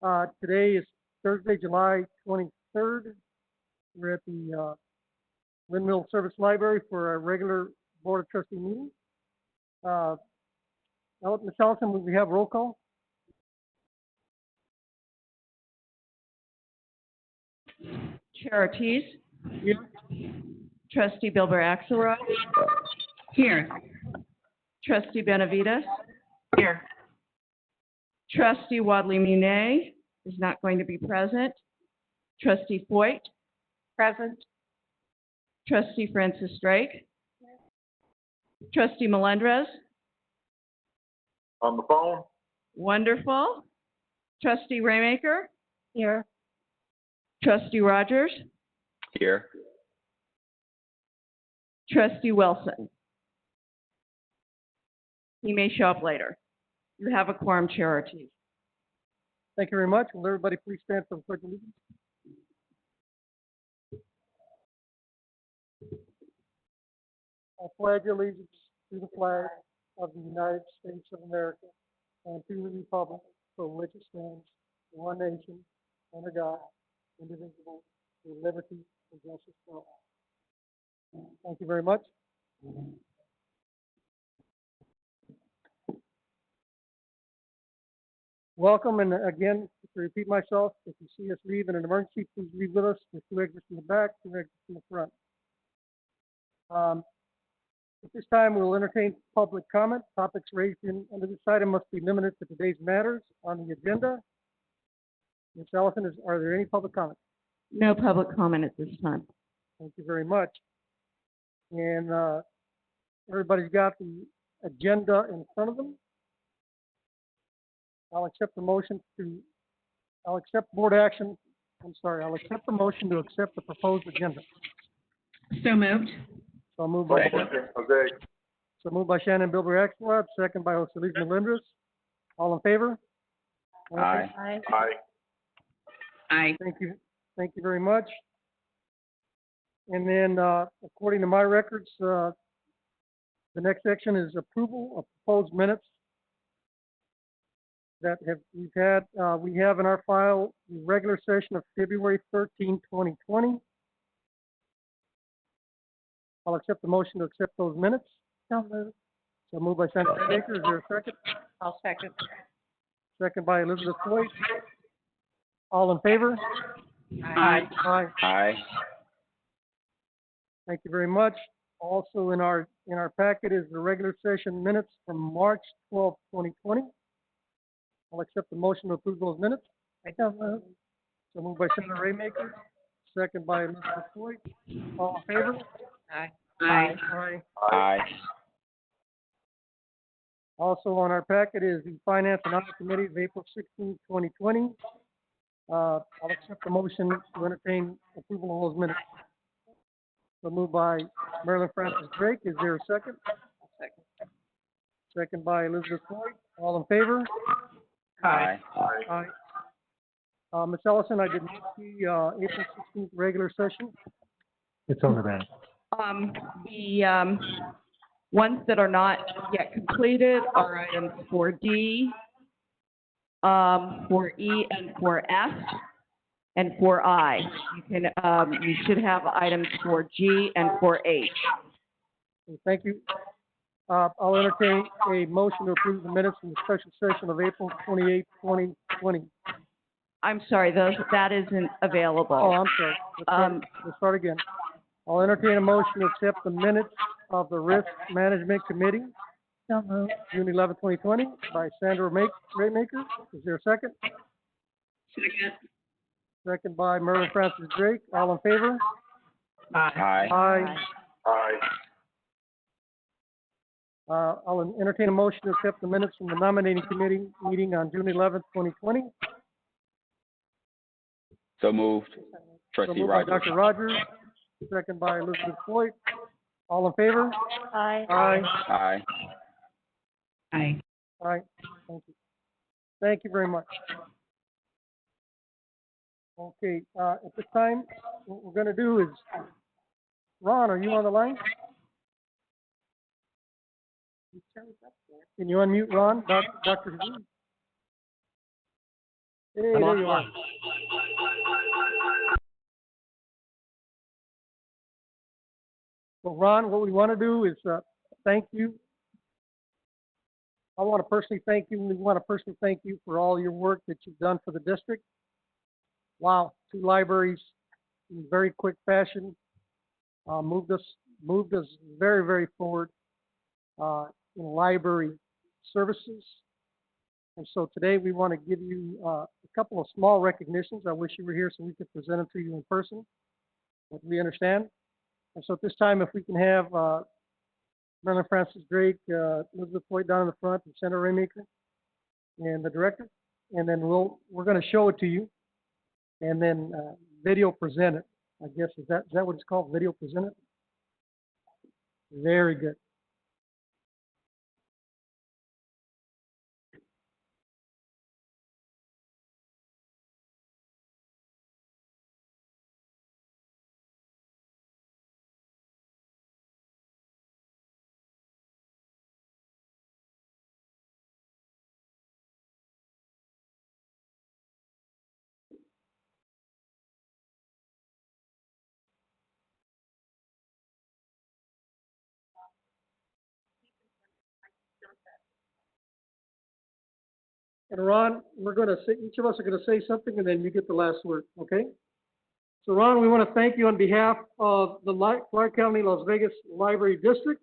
Today is Thursday, July 23rd. We're at the Windmill Service Library for our regular Board of Trustee meeting. Ms. Allison, will we have roll call? Chair Ortiz. Here. Trustee Bilber Axelrod. Here. Trustee Benavides. Here. Trustee Wadley Munet is not going to be present. Trustee Foyt. Present. Trustee Francis Drake. Trustee Melendrez. On the phone? Wonderful. Trustee Raymaker. Here. Trustee Rogers. Here. Trustee Wilson. He may show up later. You have a quorum, Chair Ortiz. Thank you very much. Will everybody please stand for the pledge of allegiance? I pledge allegiance to the flag of the United States of America and to the republic for which it stands, one nation, under God, indivisible, with liberty and justice for all. Thank you very much. Welcome, and again, to repeat myself, if you see us leave in an emergency, please leave with us. There's 2 exits in the back, 2 exits in the front. At this time, we'll entertain public comment. Topics raised under this item must be limited to today's matters on the agenda. Ms. Allison, are there any public comments? No public comment at this time. Thank you very much. And everybody's got the agenda in front of them. I'll accept the motion to accept the motion to accept the proposed agenda. So moved. So moved by Shannon Bilber Axelrod, second by Jose Luis Melendrez. All in favor? Aye. Aye. Aye. Aye. Thank you. Thank you very much. And then, according to my records, the next section is approval of proposed minutes that we have in our file the regular session of February 13, 2020. I'll accept the motion to accept those minutes. So moved by Senator Baker. Is there a second? I'll second. Second by Elizabeth Floyd. All in favor? Aye. Aye. Aye. Thank you very much. Also in our packet is the regular session minutes from March 12, 2020. I'll accept the motion to approve those minutes. So moved by Senator Raymaker, second by Elizabeth Floyd. All in favor? Aye. Aye. Aye. Also on our packet is the Finance and Audit Committee of April 16, 2020. I'll accept the motion to entertain approval of those minutes. So moved by Marilyn Francis Drake. Is there a second? Second. Second by Elizabeth Floyd. All in favor? Aye. Aye. Ms. Ellison, I did not see April 16th regular session. It's on the back. The ones that are not yet completed are items 4D, 4E, and 4F, and 4I. You should have items 4G and 4H. Thank you. I'll entertain a motion to approve the minutes from the special session of April 28, 2020. I'm sorry, that isn't available. Oh, I'm sorry. Let's start again. I'll entertain a motion to accept the minutes of the Risk Management Committee, June 11, 2020, by Sandra Raymaker. Is there a second? Second. Second by Marilyn Francis Drake. All in favor? Aye. Aye. Aye. I'll entertain a motion to accept the minutes from the Nominating Committee meeting on June 11, 2020. So moved. So Trustee moved by Rogers. Dr. Rogers, second by Elizabeth Floyd. All in favor? Aye. Aye. Aye. Aye. Aye. Thank you. Thank you very much. Okay, at this time, what we're going to do is, Ron, are you on the line? Can you unmute Ron, Dr. Hadid? Hey, I'm there on you are. one. Well, Ron, what we want to do is thank you. I want to personally thank you. We want to personally thank you for all your work that you've done for the district. Wow, 2 libraries in very quick fashion moved us very, very forward in library services. And so today we want to give you a couple of small recognitions. I wish you were here so we could present them to you in person, but we understand. And so at this time, if we can have Marilyn Francis Drake, Elizabeth Floyd down in the front, and Senator Raymaker, and the director, and then we're going to show it to you, and then video present it. I guess is that what it's called? Video present it. Very good. And Ron, we're going to say, each of us are going to say something, and then you get the last word. Okay? So Ron, we want to thank you on behalf of the Clark County Las Vegas Library District.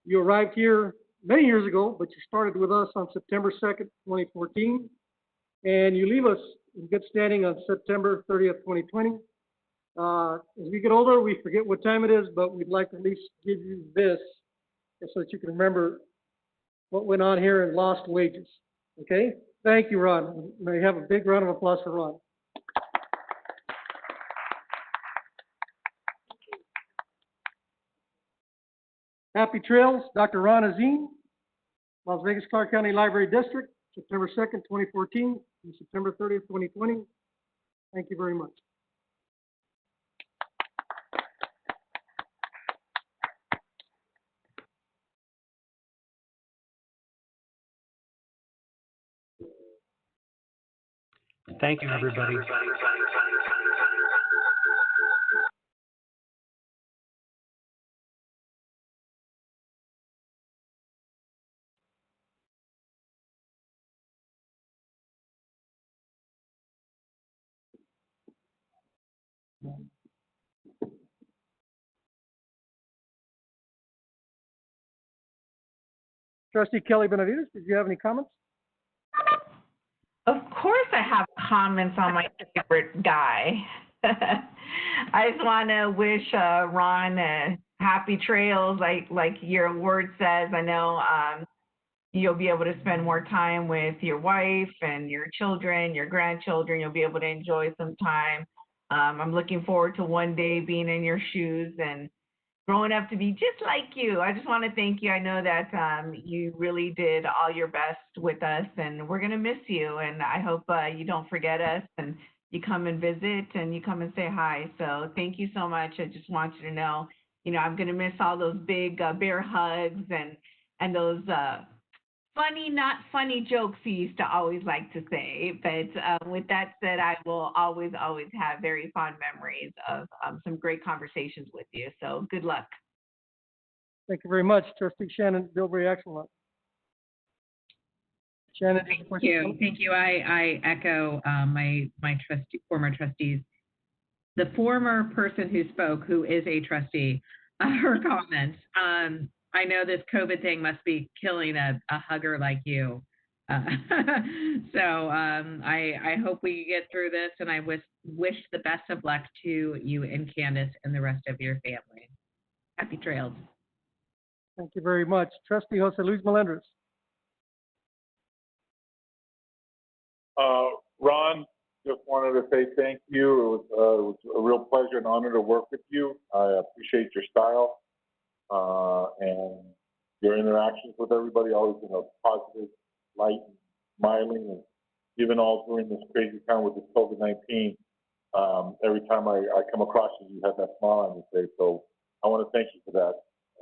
You arrived here many years ago, but you started with us on September 2nd, 2014, and you leave us in good standing on September 30th, 2020. As we get older, we forget what time it is, but we'd like to at least give you this so that you can remember what went on here in lost wages. Okay? Thank you, Ron. May have a big round of applause for Ron. Happy Trails, Dr. Ron Azim, Las Vegas Clark County Library District, September 2nd, 2014, and September 30th, 2020. Thank you very much. Thank you, everybody. Trustee Kelly Benavides, did you have any comments? Of course I have comments on my favorite guy. I just want to wish Ron happy trails, like your word says. I know you'll be able to spend more time with your wife and your children, your grandchildren. You'll be able to enjoy some time. I'm looking forward to one day being in your shoes and growing up to be just like you. I just want to thank you. I know that you really did all your best with us, and we're going to miss you. And I hope you don't forget us and you come and visit and you come and say hi. So thank you so much. I just want you to know, I'm going to miss all those big bear hugs and those funny, not funny jokes he used to always like to say. But with that said, I will always have very fond memories of some great conversations with you. So good luck. Thank you very much, Trustee Shannon Bilbrey Axelrod. Shannon, do you have a question? Thank you. I echo my former trustees. The former person who spoke, who is a trustee, her comments. I know this COVID thing must be killing a hugger like you. So I hope we get through this, and I wish the best of luck to you and Candace and the rest of your family. Happy trails. Thank you very much. Trustee Jose Luis Melendres. Ron, just wanted to say thank you. It was a real pleasure and honor to work with you. I appreciate your style and your interactions with everybody, always in a positive light, and smiling, and even all during this crazy time with this COVID-19. Every time I come across you, you have that smile on your face. So I want to thank you for that,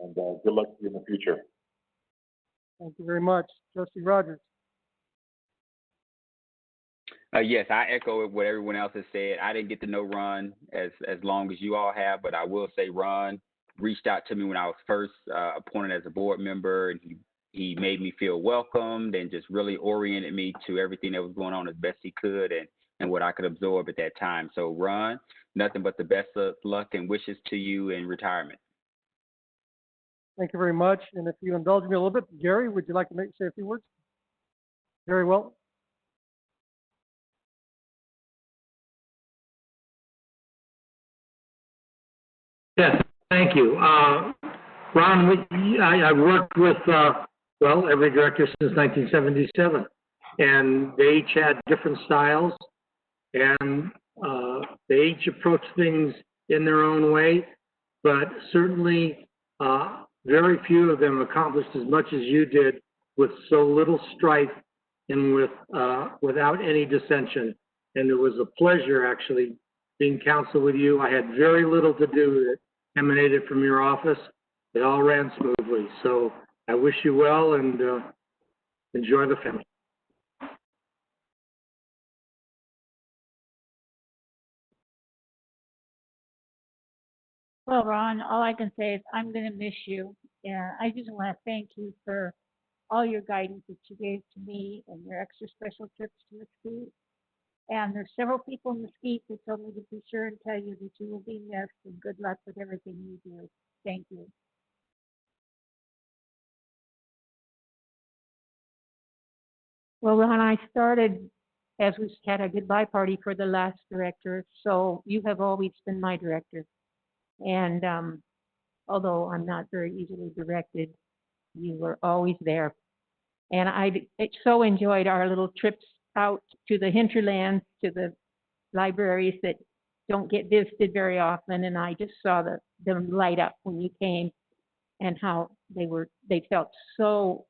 and good luck to you in the future. Thank you very much. Trustee Rogers. Yes, I echo what everyone else has said. I didn't get to know Ron as long as you all have, but I will say Ron reached out to me when I was first appointed as a board member, and he made me feel welcomed and just really oriented me to everything that was going on as best he could and what I could absorb at that time. So Ron, nothing but the best of luck and wishes to you in retirement. Thank you very much. And if you indulge me a little bit, Gary, would you like to say a few words? Very well. Yes, thank you. Ron, I've worked with, every director since 1977, and they each had different styles, and they each approached things in their own way, but certainly very few of them accomplished as much as you did with so little strife and without any dissension. And it was a pleasure, actually, being counsel with you. I had very little to do that emanated from your office. It all ran smoothly. So I wish you well and enjoy the family. Well, Ron, all I can say is I'm going to miss you. And I just want to thank you for all your guidance that you gave to me and your extra special trips to Mesquite. And there's several people in Mesquite that told me to be sure and tell you that you will be missed and good luck with everything you do. Thank you. Well, when I started, as we had a goodbye party for the last director, so you have always been my director. And although I'm not very easily directed, you were always there. And I so enjoyed our little trips out to the hinterlands, to the libraries that don't get visited very often. And I just saw them light up when you came and how they felt so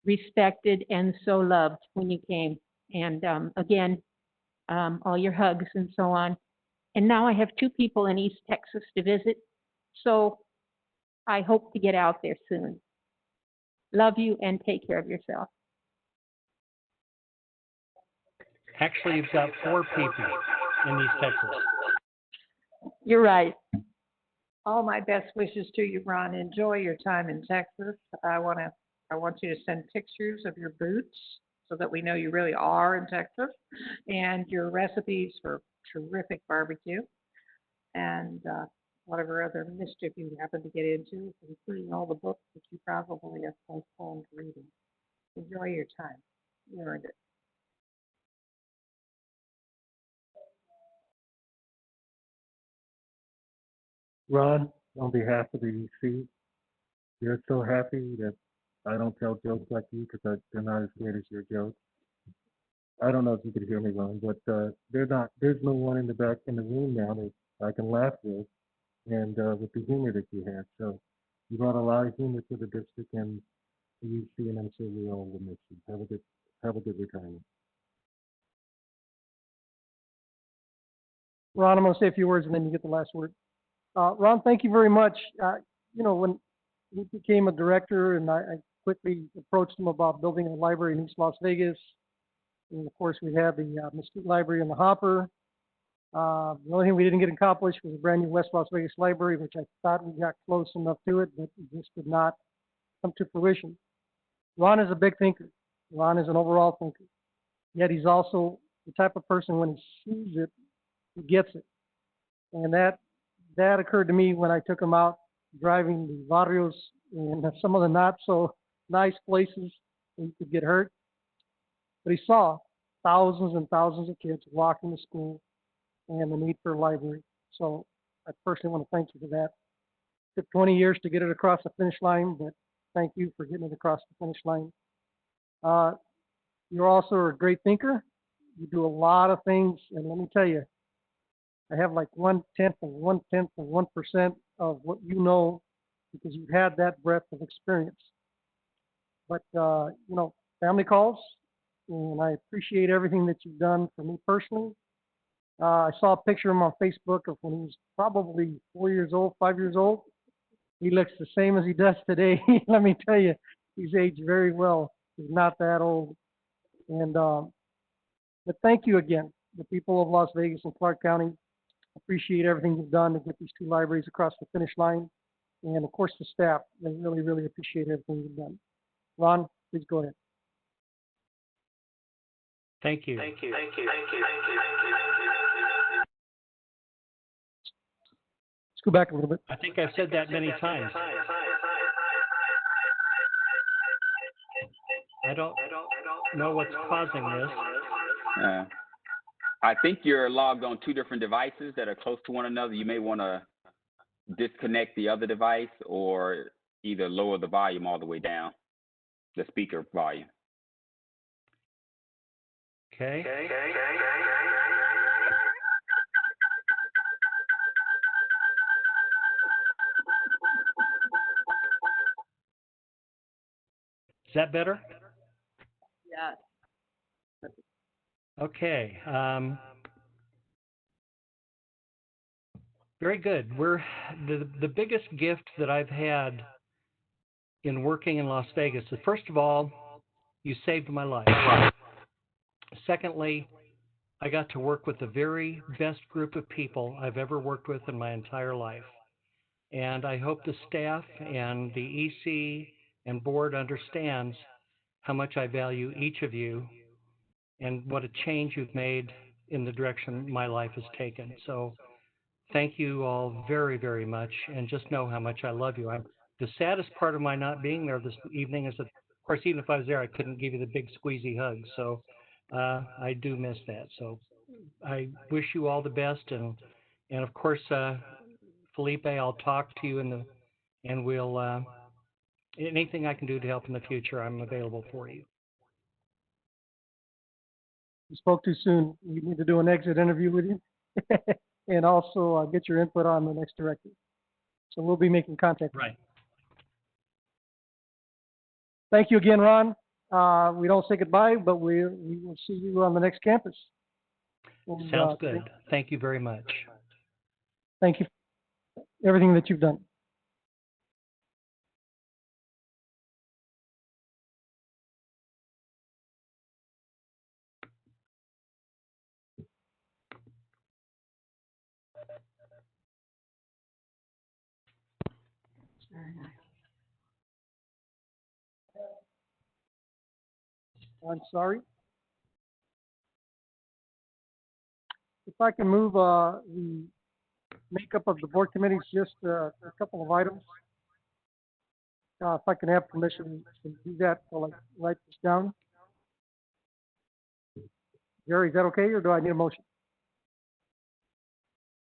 respected and so loved when you came. And again, all your hugs and so on. And now I have 2 people in East Texas to visit. So I hope to get out there soon. Love you and take care of yourself. Actually, you've got 4 people in East Texas. You're right. All my best wishes to you, Ron. Enjoy your time in Texas. I want you to send pictures of your boots so that we know you really are in Texas, and your recipes for terrific barbecue, and whatever other mischief you happen to get into, including all the books that you probably have postponed reading. Enjoy your time. You earned it. Ron, on behalf of the EC, we're so happy that I don't tell jokes like you because they're not as good as your jokes. I don't know if you could hear me, Ron, but there's no one in the back in the room now that I can laugh with and with the humor that you have. So you brought a lot of humor to the district and the EC, and I'm sure we all will miss you. Have a good retirement. Ron, I'm going to say a few words and then you get the last word. Ron, thank you very much. When he became a director and I quickly approached him about building a library in East Las Vegas. And of course, we have the Mesquite Library in the hopper. The only thing we didn't get accomplished was a brand new West Las Vegas library, which I thought we got close enough to it, but it just did not come to fruition. Ron is a big thinker. Ron is an overall thinker. Yet he's also the type of person when he sees it, he gets it. And that occurred to me when I took him out driving the barrios in some of the not so nice places where you could get hurt. But he saw thousands and thousands of kids walking to school and the need for a library. So I personally want to thank you for that. It took 20 years to get it across the finish line, but thank you for getting it across the finish line. You're also a great thinker. You do a lot of things, and let me tell you, I have like 1/10 of 1/10 of 1% of what you know because you've had that breadth of experience. But, family calls, and I appreciate everything that you've done for me personally. I saw a picture of him on Facebook of when he was probably 4 years old, 5 years old. He looks the same as he does today. Let me tell you, he's aged very well. He's not that old. And But thank you again, the people of Las Vegas and Clark County. Appreciate everything you've done to get these two libraries across the finish line. And of course, the staff, they really, really appreciate everything you've done. Ron, please go ahead. Thank you. Let's go back a little bit. I think I've said that many times. I don't know what's causing this. I think you're logged on two different devices that are close to one another. You may want to disconnect the other device or either lower the volume all the way down, the speaker volume. Okay. Is that better? Yes. Okay. Very good. We're the biggest gift that I've had in working in Las Vegas is, first of all, you saved my life. Secondly, I got to work with the very best group of people I've ever worked with in my entire life. And I hope the staff and the EC and board understands how much I value each of you and what a change you've made in the direction my life has taken. So thank you all very, very much, and just know how much I love you. The saddest part of my not being there this evening is that, of course, even if I was there, I couldn't give you the big squeezy hug. So I do miss that. So I wish you all the best, and of course, Felipe, I'll talk to you and we'll anything I can do to help in the future, I'm available for you. You spoke too soon. We need to do an exit interview with you. And also get your input on the next director. So we'll be making contact. Right. Thank you again, Ron. We don't say goodbye, but we will see you on the next campus. And, Sounds good. Thank you very much. Thank you for everything that you've done. I'm sorry. If I can move the makeup of the board committees, just a couple of items. If I can have permission to do that, I'll write this down. Jerry, is that okay, or do I need a motion?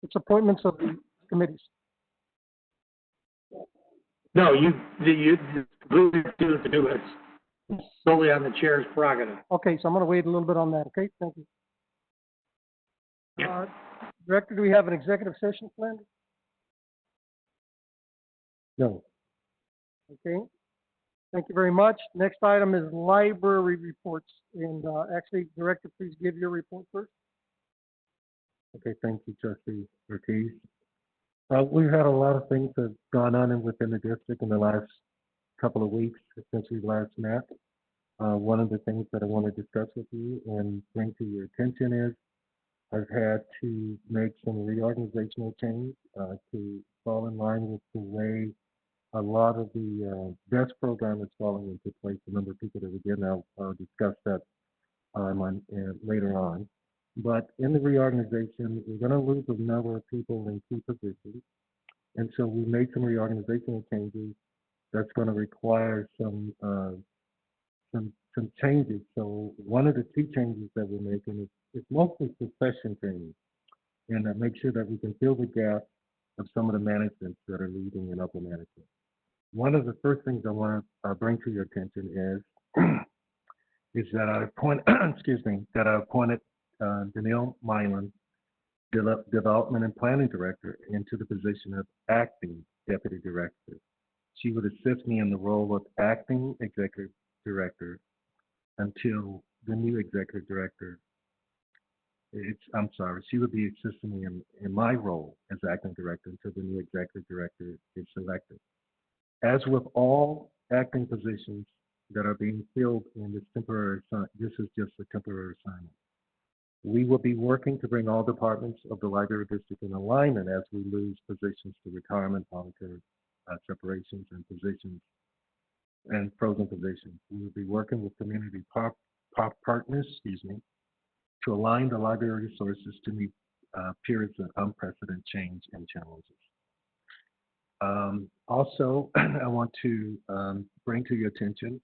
It's appointments of the committees. No, you completely to do it. It's solely on the chair's prerogative. Okay, so I'm going to wait a little bit on that, okay? Thank you. Director, do we have an executive session planned? No. Okay. Thank you very much. Next item is library reports. And actually, Director, please give your report first. Okay, thank you, Trustee Ortiz. We've had a lot of things that have gone on within the district in the last couple of weeks since we last met. One of the things that I want to discuss with you and bring to your attention is I've had to make some reorganizational change to fall in line with the way a lot of the best program is falling into place. A number of people that we did, I'll discuss that later on. But in the reorganization, we're going to lose a number of people in key positions. And so we made some reorganizational changes that's going to require some changes. So one of the two changes that we're making is mostly succession training, and make sure that we can fill the gap of some of the managements that are leading in upper management. One of the first things I want to bring to your attention is that I appointed Danielle Milan, Development and Planning Director, into the position of Acting Deputy Director. She would assist me in the role of Acting Executive Director until the new Executive Director. She would be assisting me in my role as Acting Director until the new Executive Director is selected. As with all acting positions that are being filled in this temporary assignment, this is just a temporary assignment. We will be working to bring all departments of the library district in alignment as we lose positions to retirement, voluntary separations, and positions and frozen positions. We will be working with community partners, to align the library resources to meet periods of unprecedented change and challenges. Also, I want to bring to your attention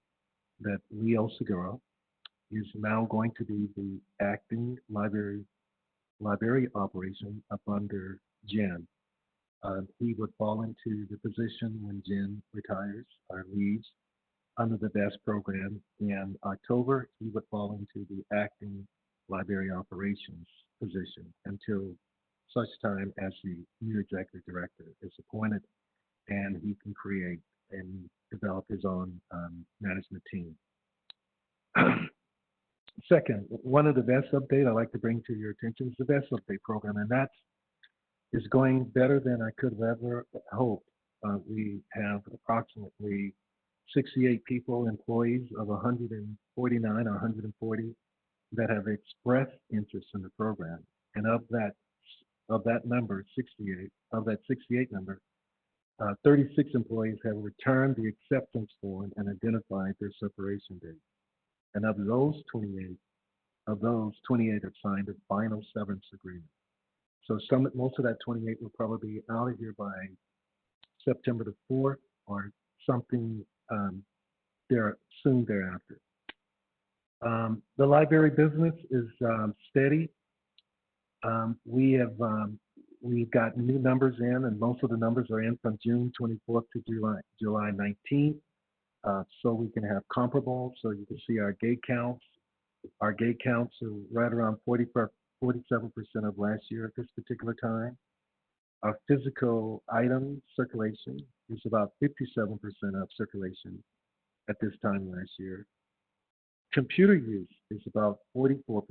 that Leo Segura is now going to be the acting library operation up under Jen. He would fall into the position when Jen retires or leaves under the BEST program. In October, he would fall into the acting library operations position until such time as the new executive director is appointed and he can create and develop his own management team. Second, one of the best update I'd like to bring to your attention is the best update program, and that is going better than I could have ever hoped. We have approximately 68 people, employees of 149 or 140 that have expressed interest in the program, and of that number, 68 number, 36 employees have returned the acceptance form and identified their separation date. And of those 28 have signed a final severance agreement. So most of that 28 will probably be out of here by September the 4th or something soon thereafter. The library business is steady. We've got new numbers in, and most of the numbers are in from June 24th to July 19th. So we can have comparables, so you can see our gate counts. Our gate counts are right around 47% of last year at this particular time. Our physical item circulation is about 57% of circulation at this time last year. Computer use is about 44%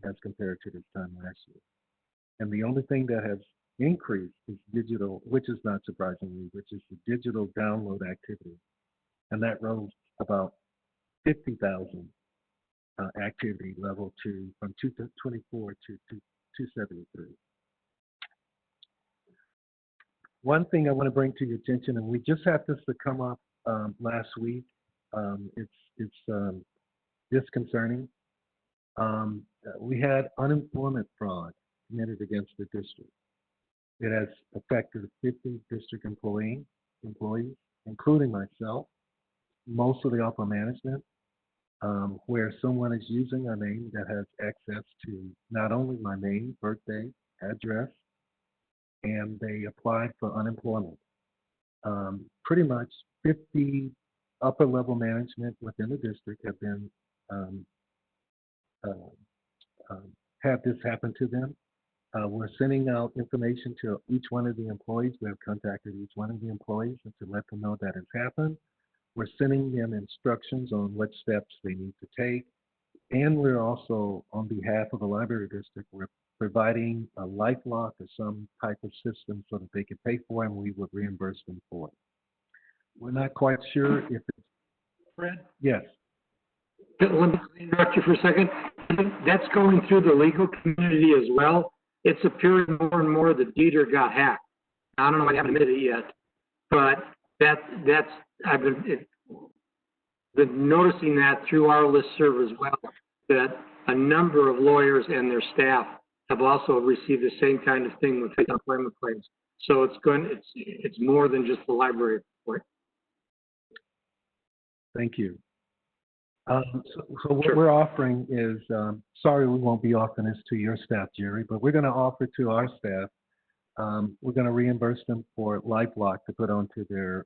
as compared to this time last year. And the only thing that has increased is digital, which is not surprisingly, which is the digital download activity. And that rose about 50,000 activity level from 224 to 273. One thing I want to bring to your attention, and we just had this to come up last week. It's disconcerting. We had unemployment fraud committed against the district. It has affected 50 district employees, including myself, most of the upper management, where someone is using a name that has access to not only my name, birthday, address, and they applied for unemployment. Pretty much 50 upper level management within the district have been have this happen to them. We're sending out information to each one of the employees. We have contacted each one of the employees and to let them know that has happened. We're sending them instructions on what steps they need to take. And we're also, on behalf of the library district, we're providing a LifeLock or some type of system so that they can pay for it and we would reimburse them for it. We're not quite sure if it's Fred? Yes. Let me interrupt you for a second. That's going through the legal community as well. It's appearing more and more that Dieter got hacked. I don't know, I haven't admitted it yet, but I've been noticing that through our listserv as well, that a number of lawyers and their staff have also received the same kind of thing with unemployment claims. So it's more than just the library report. Thank you. So what we're offering is, sorry we won't be offering this to your staff, Jerry, but we're going to offer to our staff, we're going to reimburse them for LifeLock to put onto their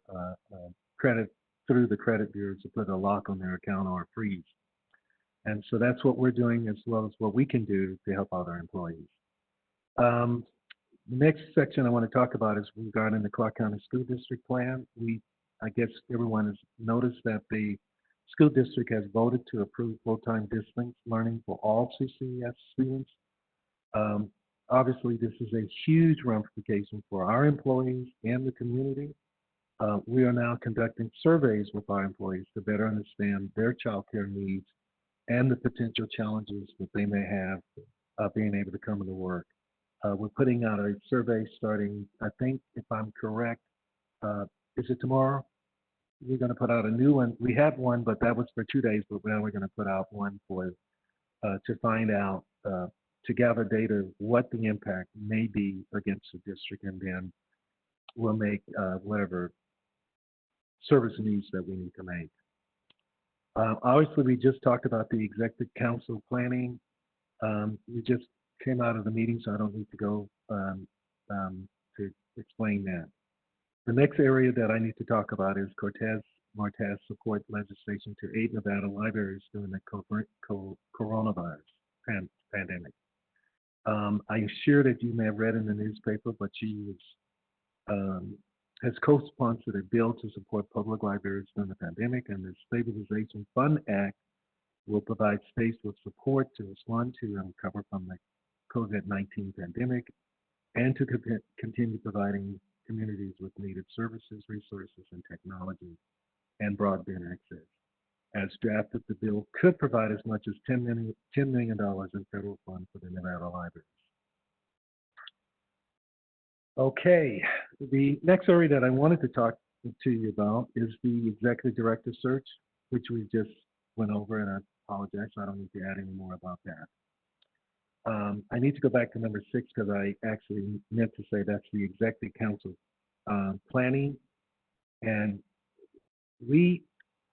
credit, through the credit bureaus to put a lock on their account or a freeze. And so that's what we're doing as well as what we can do to help out our employees. The next section I want to talk about is regarding the Clark County School District Plan. I guess everyone has noticed that the school district has voted to approve full-time distance learning for all CCS students. Obviously, this is a huge ramification for our employees and the community. We are now conducting surveys with our employees to better understand their child care needs and the potential challenges that they may have being able to come into work. We're putting out a survey starting, I think, if I'm correct, is it tomorrow? We're going to put out a new one. We had one, but that was for 2 days, but now we're going to put out one for to find out, to gather data, what the impact may be against the district, and then we'll make whatever service needs that we need to make. Obviously, we just talked about the executive council planning. We just came out of the meeting, so I don't need to go to explain that. The next area that I need to talk about is Cortez Martez support legislation to aid Nevada libraries during the coronavirus pandemic. I'm sure that you may have read in the newspaper, but she has co-sponsored a bill to support public libraries during the pandemic, and the Stabilization Fund Act will provide states with support to respond to and recover from the COVID-19 pandemic, and to continue providing communities with needed services, resources, and technology, and broadband access. As drafted, the bill could provide as much as $10 million in federal funds for the Nevada libraries. Okay, the next area that I wanted to talk to you about is the executive director search, which we just went over, and I apologize, I don't need to add any more about that. I need to go back to number 6 because I actually meant to say that's the executive council planning, and we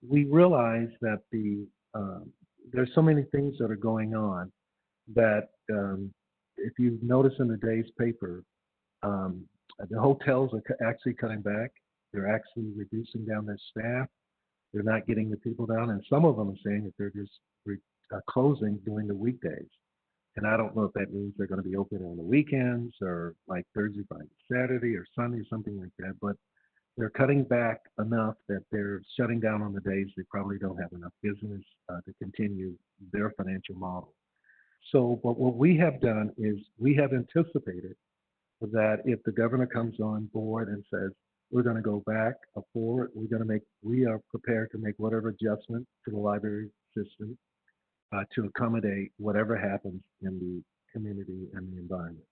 realize that there's so many things that are going on that if you notice in the day's paper, the hotels are actually cutting back. They're actually reducing down their staff. They're not getting the people down, and some of them are saying that they're just closing during the weekdays. And I don't know if that means they're going to be open on the weekends or like Thursday, Friday, Saturday, or Sunday, something like that. But they're cutting back enough that they're shutting down on the days they probably don't have enough business to continue their financial model. So, but what we have done is we have anticipated that if the governor comes on board and says, we're going to go back forward, we are prepared to make whatever adjustment to the library system to accommodate whatever happens in the community and the environment.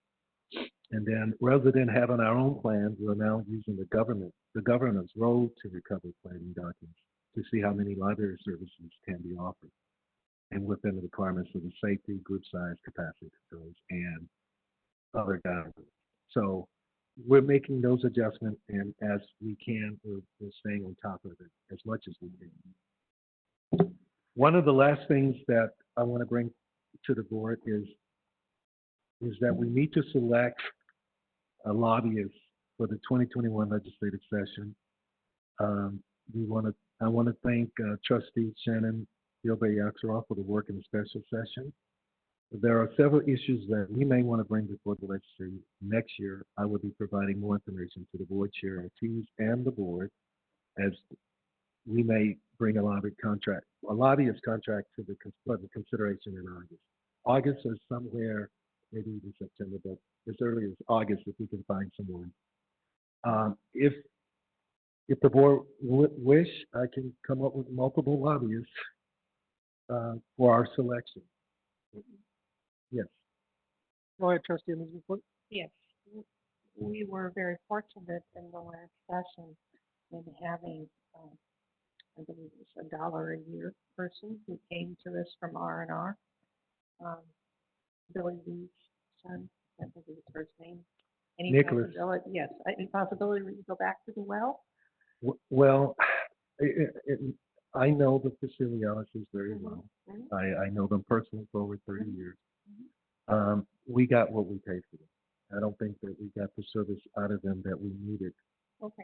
And then rather than having our own plans, we're now using the governor's road to recovery planning documents to see how many library services can be offered and within the requirements of the safety, group size, capacity controls, and other guidelines. So we're making those adjustments, and as we can, we're staying on top of it as much as we can. One of the last things that I want to bring to the board is that we need to select a lobbyist for the 2021 legislative session. I want to thank Trustee Shannon Gilbert-Yaxeroff for the work in the special session. There are several issues that we may want to bring before the legislature next year. I will be providing more information to the board chair, Ortiz, and the board, as we may bring a lobbyist contract to the consideration in August. August is somewhere, maybe even September, but as early as August if we can find someone. If the board wish, I can come up with multiple lobbyists for our selection. Yes. Go ahead, Trustee Elizabeth. Yes, we were very fortunate in the last session in having, I believe it's $1 a year person who came to us from R&R. Billy Lee's son, I think is his first name. Any Nicholas. possibility? Yes, any possibility we can go back to the well? Well, I know the Facilialis very well. I know them personally for over 30 years. We got what we paid for them. I don't think that we got the service out of them that we needed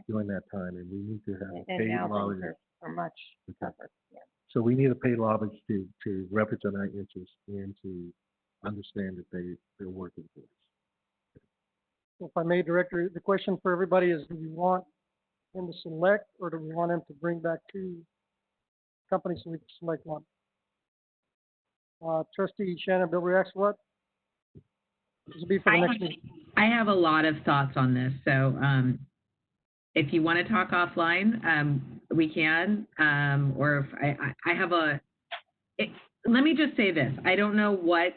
during that time, and we need to have a paid lobbyist. Are much tougher. Yeah. So we need a paid lobbyist to represent our interests and to understand that they're working for us. If I may, Director, the question for everybody is, do we want him to select, or do we want him to bring back 2 companies so we can select one? Trustee Shannon Gilbert-Yaxeroff, this will be for the next meeting. I have a lot of thoughts on this, so if you want to talk offline, we can, or if I have let me just say this. I don't know what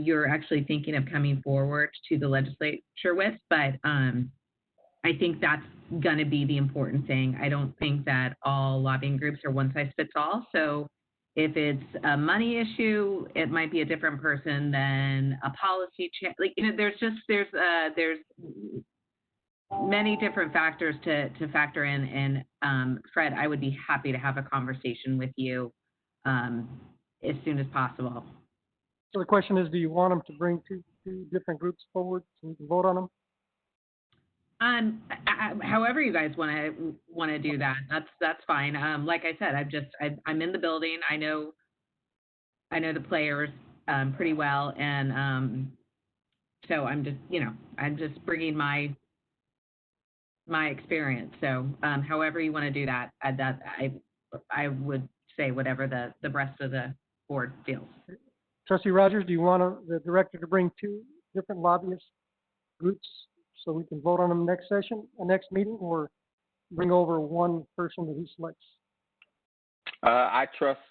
you're actually thinking of coming forward to the legislature with, but I think that's going to be the important thing. I don't think that all lobbying groups are one size fits all. So if it's a money issue, it might be a different person than a policy change. Like, you know, there's many different factors to factor in. And Fred, I would be happy to have a conversation with you as soon as possible. So the question is, do you want them to bring two different groups forward so we can vote on them? However you guys want to do that, that's fine. Like I said, I'm in the building. I know the players pretty well, and so I'm just bringing my experience. So however you want to do that, I would say whatever the rest of the board feels. Trustee Rogers, do you want the director to bring two different lobbyist groups so we can vote on them next meeting, or bring over one person that he selects? I trust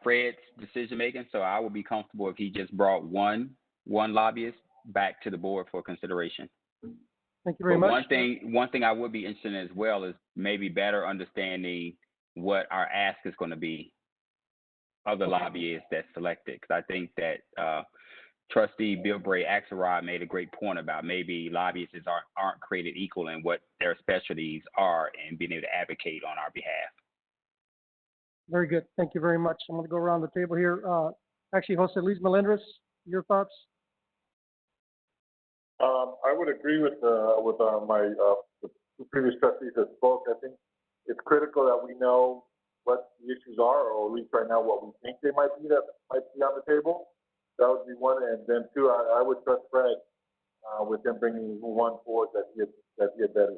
Fred's decision making, so I would be comfortable if he just brought one lobbyist back to the board for consideration. Thank you very much. One thing I would be interested in as well is maybe better understanding what our ask is going to be of the lobbyists that's selected, because I think that Trustee Bilbray Axelrod made a great point about maybe lobbyists aren't created equal in what their specialties are and being able to advocate on our behalf. Very good. Thank you very much. I'm going to go around the table here. Actually, Jose Luis Melendres, your thoughts? I would agree with my the previous trustees that spoke. I think it's critical that we know what the issues are, or at least right now what we think they might be on the table. That would be one, and then two, I would trust Fred with them bringing one forward that he had vetted.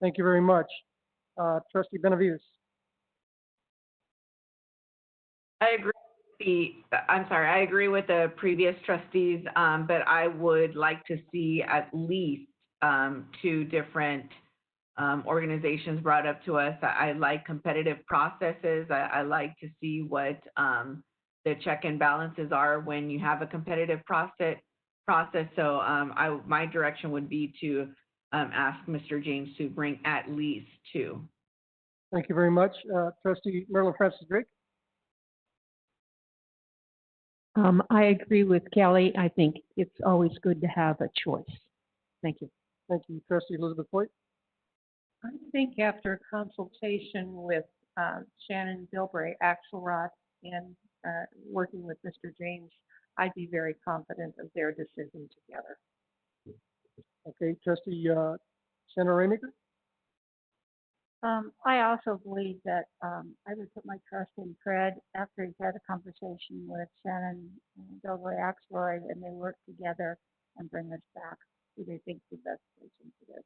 Thank you very much. Trustee Benavides. I agree with the previous trustees, but I would like to see at least two different organizations brought up to us. I like competitive processes. I like to see what the check and balances are when you have a competitive process. So my direction would be to ask Mr. James to bring at least two. Thank you very much. Trustee Marilyn Francis Drake. I agree with Kelly. I think it's always good to have a choice. Thank you. Thank you. Trustee Elizabeth Hoyt. I think after consultation with Shannon Bilbray Axelrod and working with Mr. James, I'd be very confident of their decision together. Okay, Trustee Senator Raymaker. I also believe that I would put my trust in Fred after he's had a conversation with Shannon and Bilbray Axelrod, and they work together and bring us back who they think the best person for this.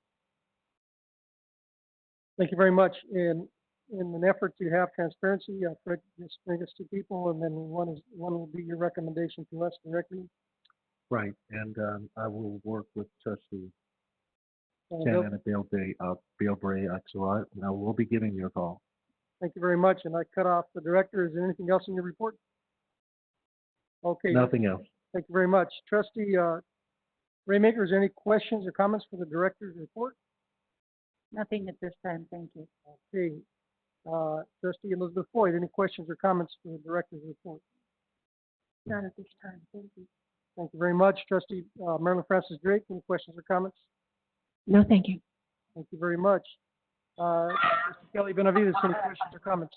Thank you very much. In an effort to have transparency, Fred, just bring us two people, and then one will be your recommendation to us directly. Right, and I will work with Trustee Shannon and Bilbray Axelrod, and I will be giving you a call. Thank you very much. And I cut off the director. Is there anything else in your report? Okay. Nothing else. Thank you very much. Trustee Raymaker, is there any questions or comments for the director's report? Nothing at this time, thank you. Okay. Trustee Elizabeth Floyd, any questions or comments for the director's report? Not at this time, thank you. Thank you very much. Trustee Marilyn Francis Drake, any questions or comments? No, thank you. Thank you very much. Mr. Kelly Benavides, any questions or comments?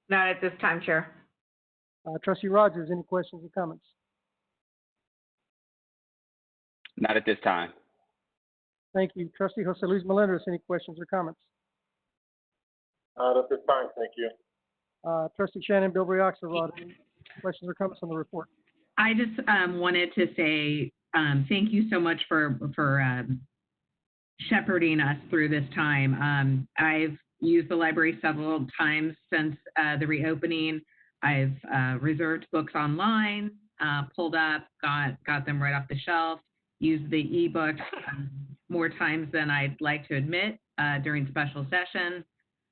Not at this time, Chair. Trustee Rogers, any questions or comments? Not at this time. Thank you. Trustee Jose Luis Melendres, any questions or comments? Not at this time, thank you. Trustee Shannon Bilbray Axelrod, any questions or comments on the report? I just wanted to say thank you so much for shepherding us through this time. I've used the library several times since the reopening. I've reserved books online, pulled up, got them right off the shelf, used the e-books more times than I'd like to admit during special sessions.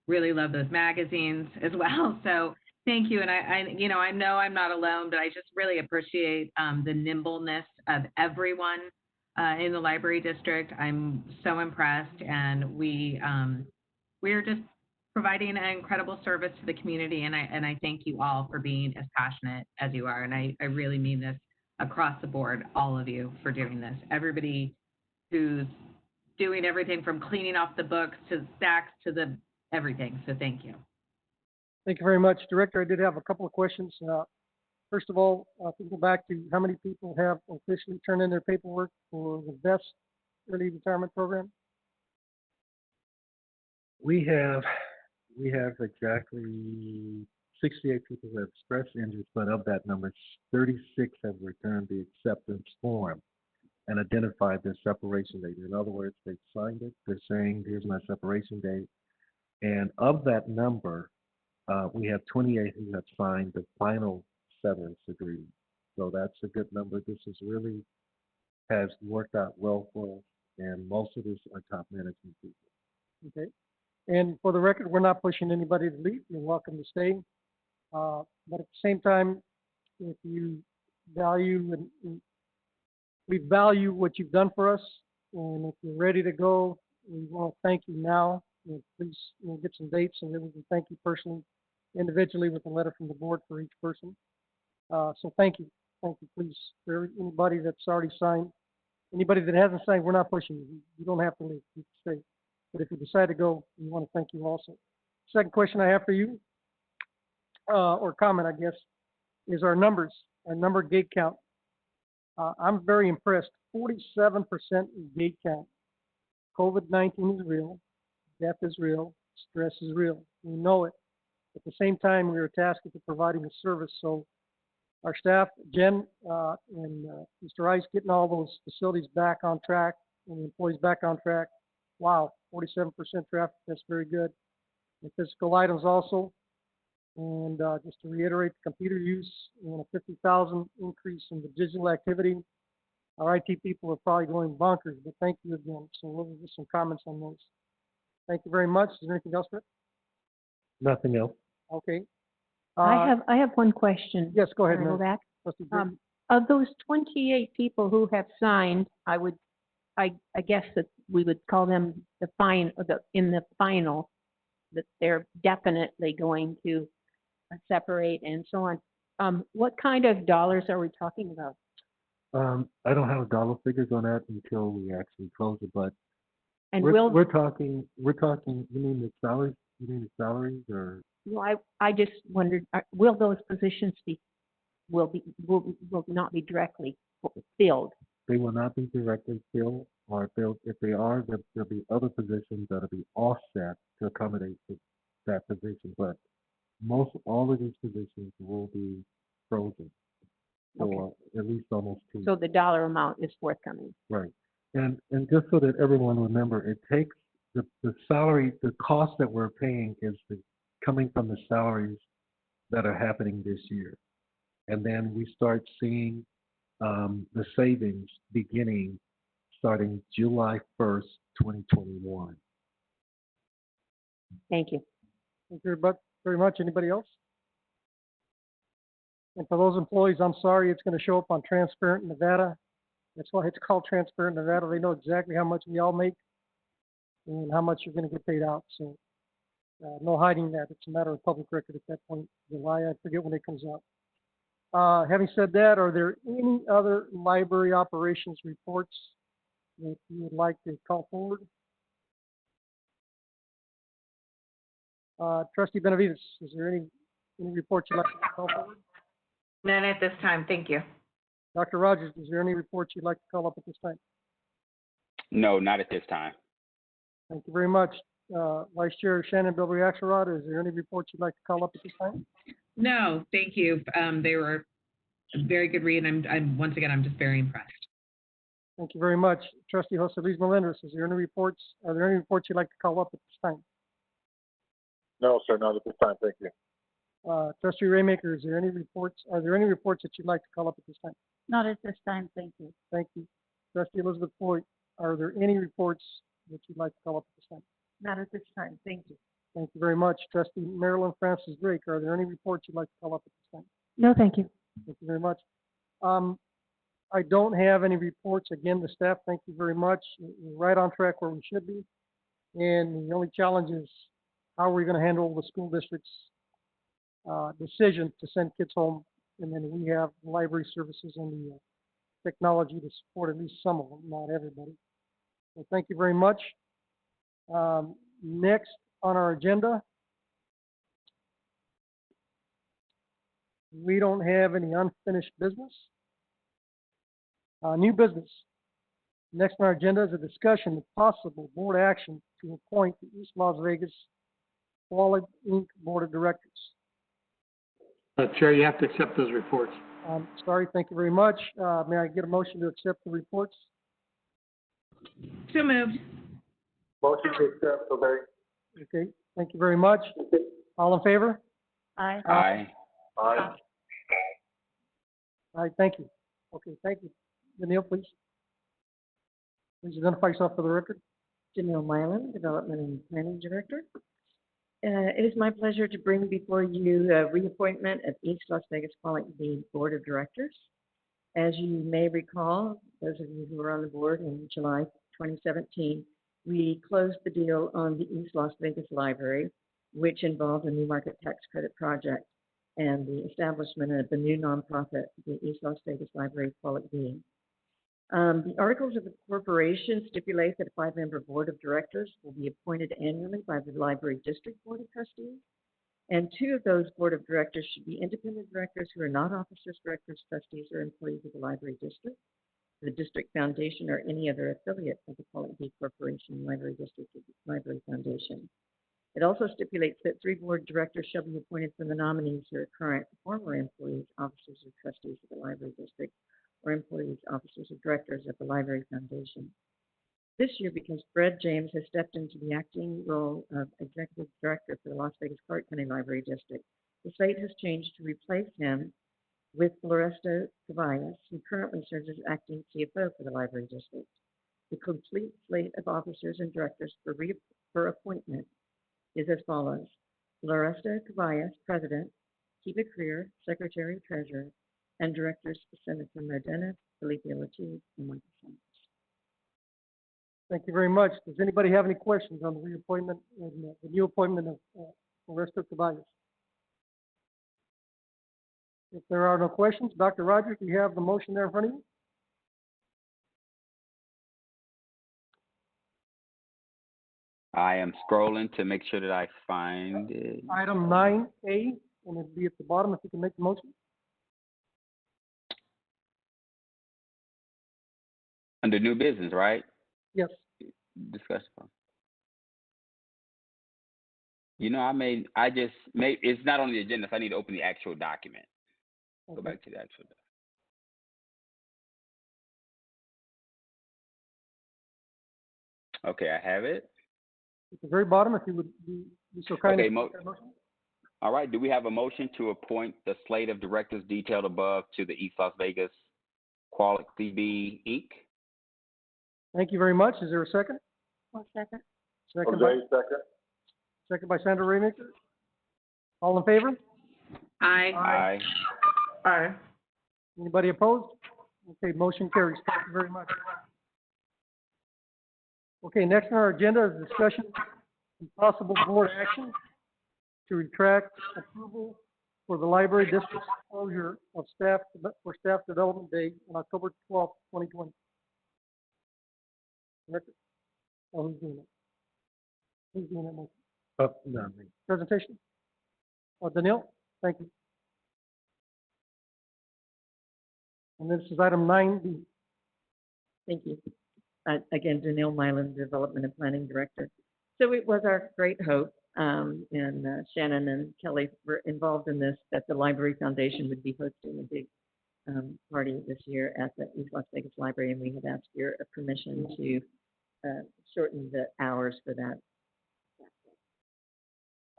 Really love those magazines as well. So Thank you. And I know I'm not alone, but I just really appreciate the nimbleness of everyone in the library district. I'm so impressed, and we are just providing an incredible service to the community. And I thank you all for being as passionate as you are. And I really mean this across the board, all of you, for doing this. Everybody who's doing everything from cleaning off the books to stacks to the everything. So thank you. Thank you very much, Director. I did have a couple of questions. First of all, thinking back to how many people have officially turned in their paperwork for the VEST early retirement program? We have exactly 68 people who have expressed interest, but of that number, 36 have returned the acceptance form and identified their separation date. In other words, they've signed it. They're saying, here's my separation date. And of that number, we have 28 who have signed the final severance agreement. So that's a good number. This has worked out well for us, and most of us are top management people. Okay. And for the record, we're not pushing anybody to leave. You're welcome to stay. But at the same time, if you value and we value what you've done for us, and if you're ready to go, we want to thank you now. Please get some dates, and then we can thank you personally, individually, with a letter from the board for each person. So thank you. Thank you, please. For anybody that's already signed, anybody that hasn't signed, we're not pushing you. You don't have to leave. You can stay. But if you decide to go, we want to thank you also. Second question I have for you, or comment, I guess, is our numbers, our number gate count. I'm very impressed. 47% gate count. COVID-19 is real. Death is real. Stress is real. We know it. At the same time, we are tasked with providing a service. So our staff, Jen and Mr. Rice, getting all those facilities back on track and the employees back on track. Wow, 47% traffic, that's very good. And physical items also. And just to reiterate, the computer use and a 50,000 increase in the digital activity. Our IT people are probably going bonkers, but thank you again. So we'll get some comments on those. Thank you very much. Is there anything else, Rick? Nothing else. Okay. I have one question. Yes, go ahead, Can I go Mary. back? Trustee Green. Of those 28 people who have signed, I guess that we would call them in the final, that they're definitely going to separate and so on. What kind of dollars are we talking about? I don't have dollar figures on that until we actually close it, but And we're talking, you mean the salaries? You mean the salaries or? well, I just wondered, will those positions will not be directly filled? They will not be directly filled, or if they are, there'll be other positions that'll be offset to accommodate that position. But all of these positions will be frozen for at least almost 2 years. So the dollar amount is forthcoming. Right. And just so that everyone remember, it takes the salary, the cost that we're paying is coming from the salaries that are happening this year. And then we start seeing the savings starting July 1st, 2021. Thank you. Thank you very much. Anybody else? And for those employees, I'm sorry, it's going to show up on Transparent Nevada. That's why it's called Transparent Nevada. They know exactly how much we all make and how much you're going to get paid out. So no hiding that. It's a matter of public record at that point. July, I forget when it comes out. Having said that, are there any other library operations reports that you would like to call forward? Trustee Benavides, is there any reports you'd like to call forward? None at this time, thank you. Dr. Rogers, is there any reports you'd like to call up at this time? No, not at this time. Thank you very much. Vice Chair Shannon Bilberry Axelrod, is there any reports you'd like to call up at this time? No, thank you. They were a very good read, and I'm once again, I'm just very impressed. Thank you very much. Trustee Jose Luis Melendez, are there any reports you'd like to call up at this time? No, sir, not at this time, thank you. Trustee Raymaker, are there any reports that you'd like to call up at this time? Not at this time, thank you. Thank you. Trustee Elizabeth Floyd, are there any reports that you'd like to call up at this time? Not at this time, thank you. Thank you very much. Trustee Marilyn Francis Drake, are there any reports you'd like to call up at this time? No, thank you. Thank you very much. I don't have any reports. Again, the staff, thank you very much. We're right on track where we should be. And the only challenge is how are we going to handle the school district's decision to send kids home. And then we have library services and the technology to support at least some of them, not everybody. So thank you very much. Next on our agenda, we don't have any unfinished business. New business. Next on our agenda is a discussion of possible board action to appoint the East Las Vegas Quality Inc. Board of Directors. Chair, you have to accept those reports. Sorry, thank you very much. May I get a motion to accept the reports? So moved. Motion to accept, okay? Okay, thank you very much. All in favor? Aye. Aye. Aye. All right, thank you. Okay, thank you. Danielle, please. Please identify yourself for the record. Janelle Mylan, Development and Planning Director. It is my pleasure to bring before you the reappointment of East Las Vegas Quality Inc. Board of Directors. As you may recall, those of you who were on the board in July 2017, we closed the deal on the East Las Vegas Library, which involved a new market tax credit project and the establishment of the new nonprofit, the East Las Vegas Library Quality Inc. The Articles of Incorporation stipulate that a 5-member board of directors will be appointed annually by the Library District Board of Trustees, and 2 of those board of directors should be independent directors who are not officers, directors, trustees, or employees of the Library District, the District Foundation, or any other affiliate of the Quality Corporation, Library District, or Library Foundation. It also stipulates that 3 board directors shall be appointed from the nominees who are current or former employees, officers, or trustees of the Library District, or employees, officers, or directors of the Library Foundation. This year, because Fred James has stepped into the acting role of Executive Director for the Las Vegas Clark County Library District, the slate has changed to replace him with Floresta Cavallas, who currently serves as acting CFO for the Library District. The complete slate of officers and directors for appointment is as follows: Floresta Cavallas, President; Kiva Creer, Secretary, Treasurer; and Directors Senator Medina, Felipe Ortiz, and Michael Summers. Thank you very much. Does anybody have any questions on the reappointment and the new appointment of Orestes Caballos? If there are no questions, Dr. Rogers, do you have the motion there in front of you? I am scrolling to make sure that I find it. Item 9A, and it'll be at the bottom if you can make the motion. Under new business, right? Yes. Discuss. You know, it's not on the agenda, so I need to open the actual document. Okay. Go back to the actual document. Okay, I have it. At the very bottom, if you would be so kind. Okay, as to make that motion. All right, do we have a motion to appoint the slate of directors detailed above to the East Las Vegas Quality B Inc.? Thank you very much. Is there a second? 1 second. Second by, Jose, second. second by Sandra Raymaker. All in favor? Aye. Aye. Aye. Anybody opposed? Okay, motion carries. Thank you very much. Okay, next on our agenda is discussion and possible board action to retract approval for the library district's closure of staff development day on October 12th, 2020. Director? Oh, who's doing it? Who's doing that motion? No, me. Presentation? Oh, Danielle? Thank you. And this is item 9B. Thank you. Again, Janelle Mylan, Development and Planning Director. So it was our great hope, and Shannon and Kelly were involved in this, that the Library Foundation would be hosting a big party this year at the East Las Vegas Library, and we had asked your permission to shorten the hours for that.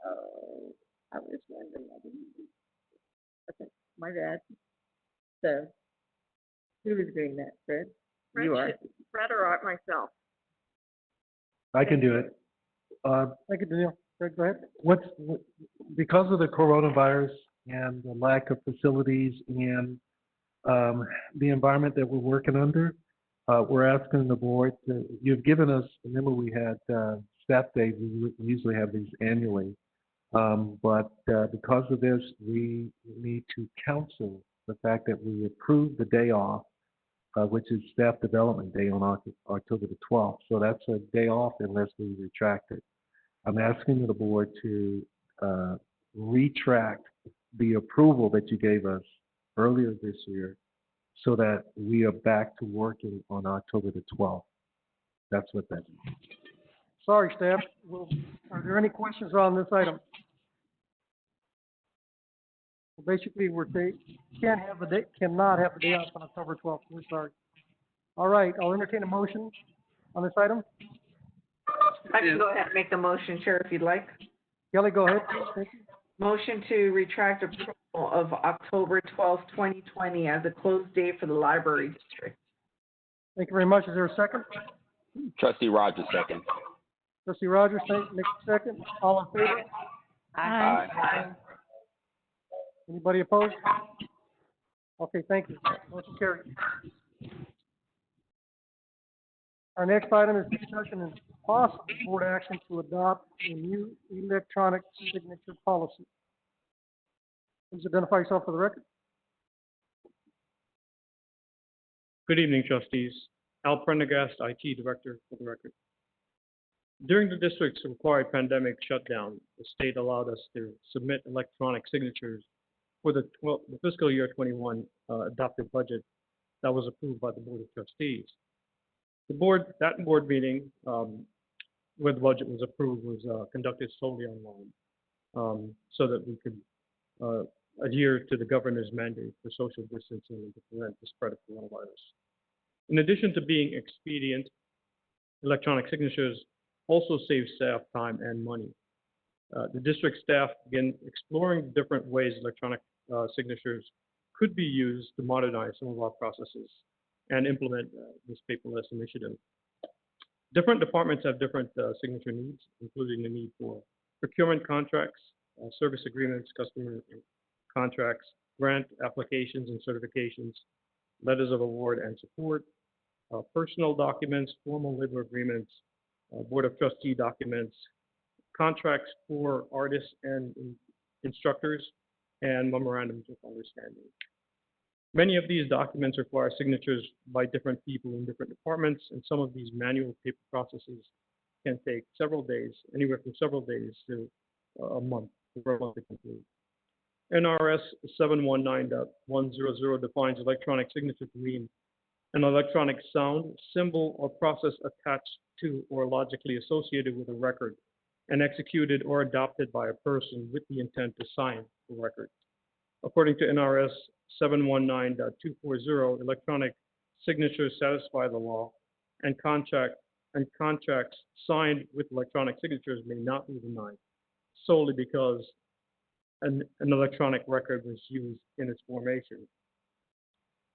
Oh, I was wondering. Okay, my bad. So, who is doing that, Fred? You are. Fred or myself? I can do it. Thank you, Danielle. Greg, go ahead. Because of the coronavirus and the lack of facilities and the environment that we're working under, we're asking the board to, you've given us, remember we had staff days, we usually have these annually, but because of this, we need to counsel the fact that we approved the day off, which is Staff Development Day on October the 12th. So that's a day off unless we retract it. I'm asking the board to retract the approval that you gave us earlier this year so that we are back to working on October the 12th. That's what that is. Sorry, staff. Are there any questions on this item? Well, basically, cannot have the day off on October 12th. We're sorry. All right, I'll entertain a motion on this item. I can go ahead and make the motion, Chair, if you'd like. Kelly, go ahead, please. Thank you. Motion to retract approval of October 12th, 2020 as a closed day for the library district. Thank you very much. Is there a second? Trustee Rogers, second. Trustee Rogers, Nick, second. All in favor? Aye. Anybody opposed? Okay, thank you. Motion carried. Our next item is discussion and possible board action to adopt a new electronic signature policy. Please identify yourself for the record. Good evening, trustees. Al Prendergast, IT Director, for the record. During the district's required pandemic shutdown, the state allowed us to submit electronic signatures for the fiscal year 21 adopted budget that was approved by the Board of Trustees. That board meeting, where the budget was approved, was conducted solely online, so that we could adhere to the governor's mandate for social distancing and to prevent the spread of coronavirus. In addition to being expedient, electronic signatures also save staff time and money. The district staff began exploring different ways electronic signatures could be used to modernize some of our processes and implement this paperless initiative. Different departments have different signature needs, including the need for procurement contracts, service agreements, customer contracts, grant applications and certifications, letters of award and support, personal documents, formal labor agreements, Board of Trustee documents, contracts for artists and instructors, and memorandums of understanding. Many of these documents require signatures by different people in different departments, and some of these manual paper processes can take several days, anywhere from several days to a month for a month to complete. NRS 719.100 defines electronic signature to mean an electronic sound, symbol, or process attached to or logically associated with a record and executed or adopted by a person with the intent to sign the record. According to NRS 719.240, electronic signatures satisfy the law, and contracts signed with electronic signatures may not be denied solely because an electronic record was used in its formation.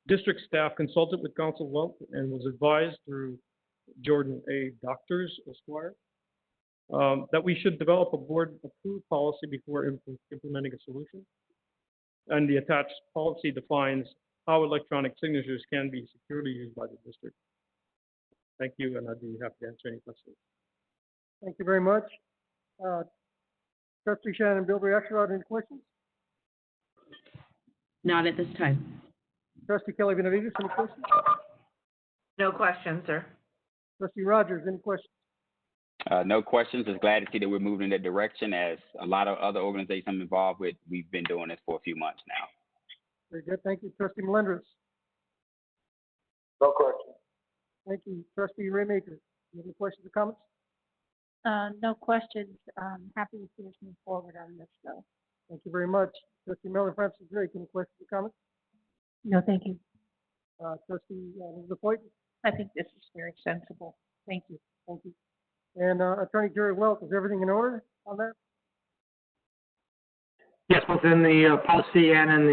District staff consulted with Council of Wealth and was advised through Jordan A. Doctors, Esquire, that we should develop a board-approved policy before implementing a solution. And the attached policy defines how electronic signatures can be securely used by the district. Thank you, and I'd be happy to answer any questions. Thank you very much. Trustee Shannon Bilbrey, Axelrod, any questions? Not at this time. Trustee Kelly Benavides, any questions? No questions, sir. Trustee Rogers, any questions? No questions. Just glad to see that we're moving in that direction. As a lot of other organizations I'm involved with, we've been doing this for a few months now. Very good. Thank you. Trustee Melendres. No question. Thank you. Trustee Raymaker, any questions or comments? No questions. Happy to see us move forward on this, though. Thank you very much. Trustee Miller Francis Drake, any questions or comments? No, thank you. Trustee Elizabeth White. I think this is very sensible. Thank you. Thank you. And Attorney Jerry Wells, is everything in order on that? Yes, both in the policy and in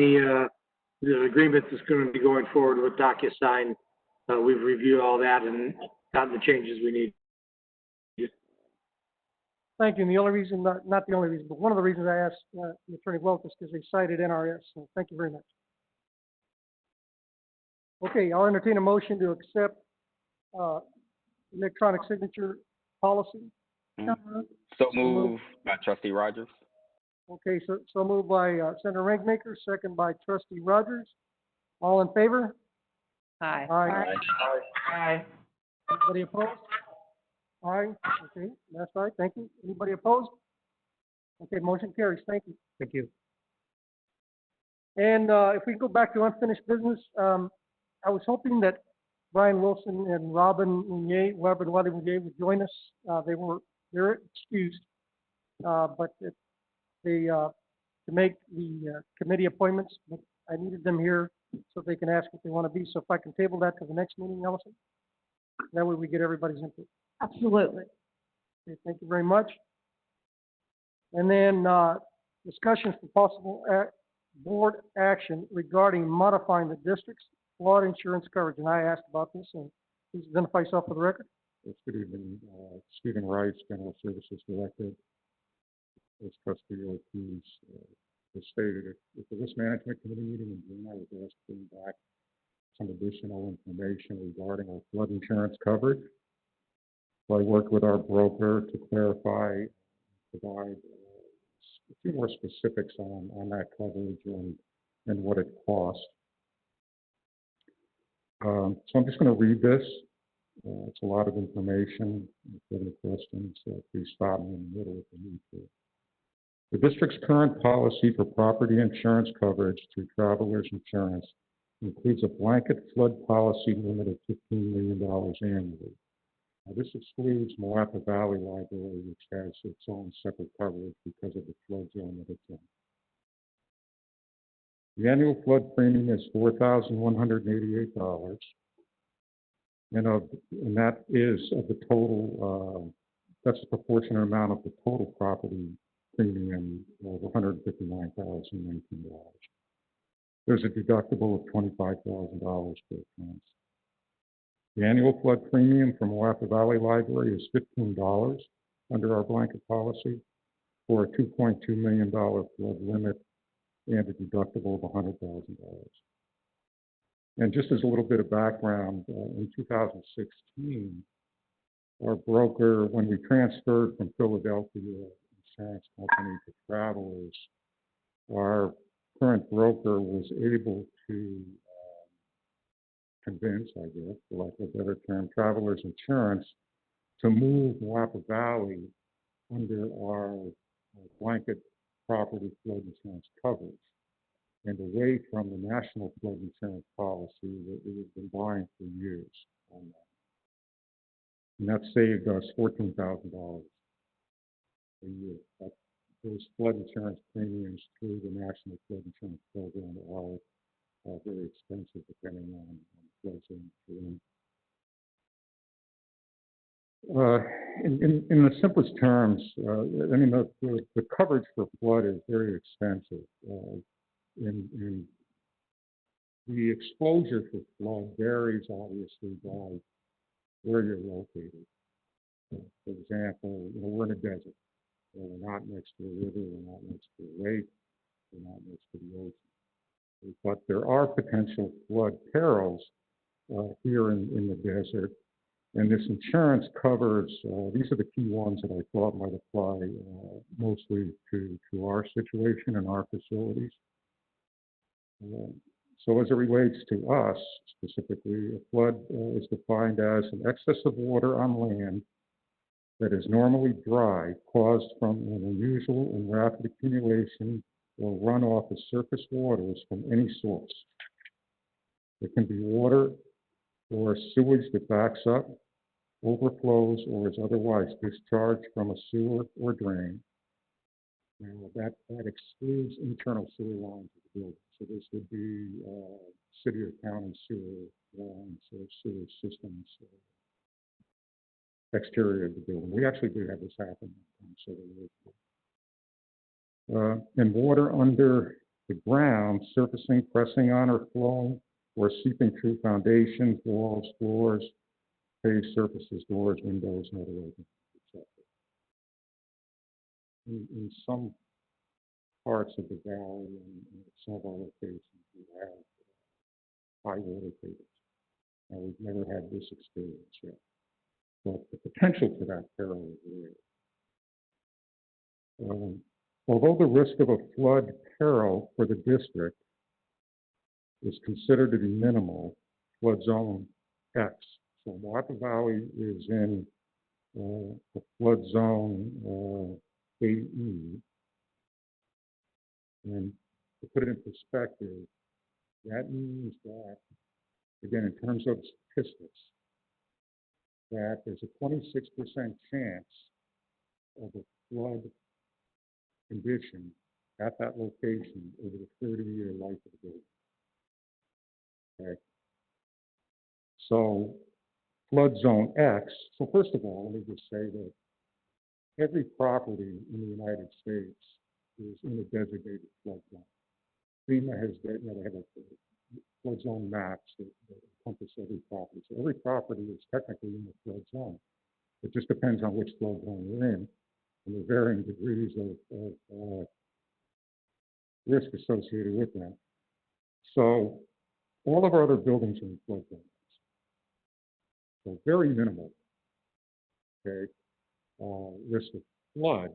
the agreement that's going to be going forward with DocuSign. We've reviewed all that and gotten the changes we need. Thank you. And the only reason, not the only reason, but one of the reasons I asked the Attorney Welch is because they cited NRS. So thank you very much. Okay, I'll entertain a motion to accept electronic signature policy. So move by Trustee Rogers. Okay, so moved by Senator Rankmaker, second by Trustee Rogers. All in favor? Aye. Aye. Aye. Anybody opposed? Aye. Okay, that's right. Thank you. Anybody opposed? Okay, motion carries. Thank you. Thank you. And if we go back to unfinished business, I was hoping that Brian Wilson and Robin Wiley would join us. They're excused, but to make the committee appointments, but I needed them here so they can ask what they want to be. So if I can table that to the next meeting, Allison, that way we get everybody's input. Absolutely. Okay, thank you very much. And then discussions for possible board action regarding modifying the district's flood insurance coverage. And I asked about this, and please identify yourself for the record. Yes, good evening. Stephen Rice, General Services Director. As Trustee Ortiz has stated, at the Risk Management Committee meeting in June, I was asked to bring back some additional information regarding our flood insurance coverage. So I worked with our broker to clarify, provide a few more specifics on that coverage and what it costs. So I'm just going to read this. It's a lot of information. If you have any questions, please stop me in the middle if you need to. The district's current policy for property insurance coverage through Travelers Insurance includes a blanket flood policy limit of $15 million annually. Now, this excludes Moapa Valley Library, which has its own separate coverage because of the flood zone that it's in. The annual flood premium is $4,188, and that is of the total. That's a proportionate amount of the total property premium of $159,019. There's a deductible of $25,000 per occurrence. The annual flood premium from Moapa Valley Library is $15 under our blanket policy for a $2.2 million flood limit and a deductible of $100,000. And just as a little bit of background, in 2016, our broker, when we transferred from Philadelphia Insurance Company to Travelers, our current broker was able to convince, I guess, for lack of a better term, Travelers Insurance to move Moapa Valley under our blanket property flood insurance coverage and away from the national flood insurance policy that we have been buying for years. And that saved us $14,000 a year. Those flood insurance premiums through the national flood insurance program are very expensive depending on flood zone you're in. In the simplest terms, I mean, the coverage for flood is very expensive. And the exposure for flood varies obviously by where you're located. For example, we're in a desert. We're not next to a river, we're not next to a lake, we're not next to the ocean. But there are potential flood perils here in the desert. And this insurance covers, these are the key ones that I thought might apply mostly to our situation and our facilities. So as it relates to us specifically, a flood is defined as an excess of water on land that is normally dry caused from an unusual and rapid accumulation or runoff of surface waters from any source. It can be water or sewage that backs up, overflows, or is otherwise discharged from a sewer or drain. Now, that excludes internal sewer lines of the building. So this would be city or county sewer lines or sewer systems, exterior of the building. We actually do have this happen. And water under the ground, surfacing, pressing on or flowing, or seeping through foundations, walls, floors, paved surfaces, doors, windows, and other openings, etc. in some parts of the valley and some of our locations, we have high water tables. And we've never had this experience yet. But the potential for that peril is real. Although the risk of a flood peril for the district is considered to be minimal, flood zone X. So Moapa Valley is in the flood zone AE. And to put it in perspective, that means that, again, in terms of statistics, that there's a 26% chance of a flood condition at that location over the 30-year life of the building. Okay. So flood zone X, so first of all, let me just say that every property in the United States is in a designated flood zone. FEMA has, they have a flood zone maps that encompass every property. So every property is technically in the flood zone. It just depends on which flood zone you're in, and the varying degrees of risk associated with that. So all of our other buildings are in flood zones. So very minimal, okay, risk of flood,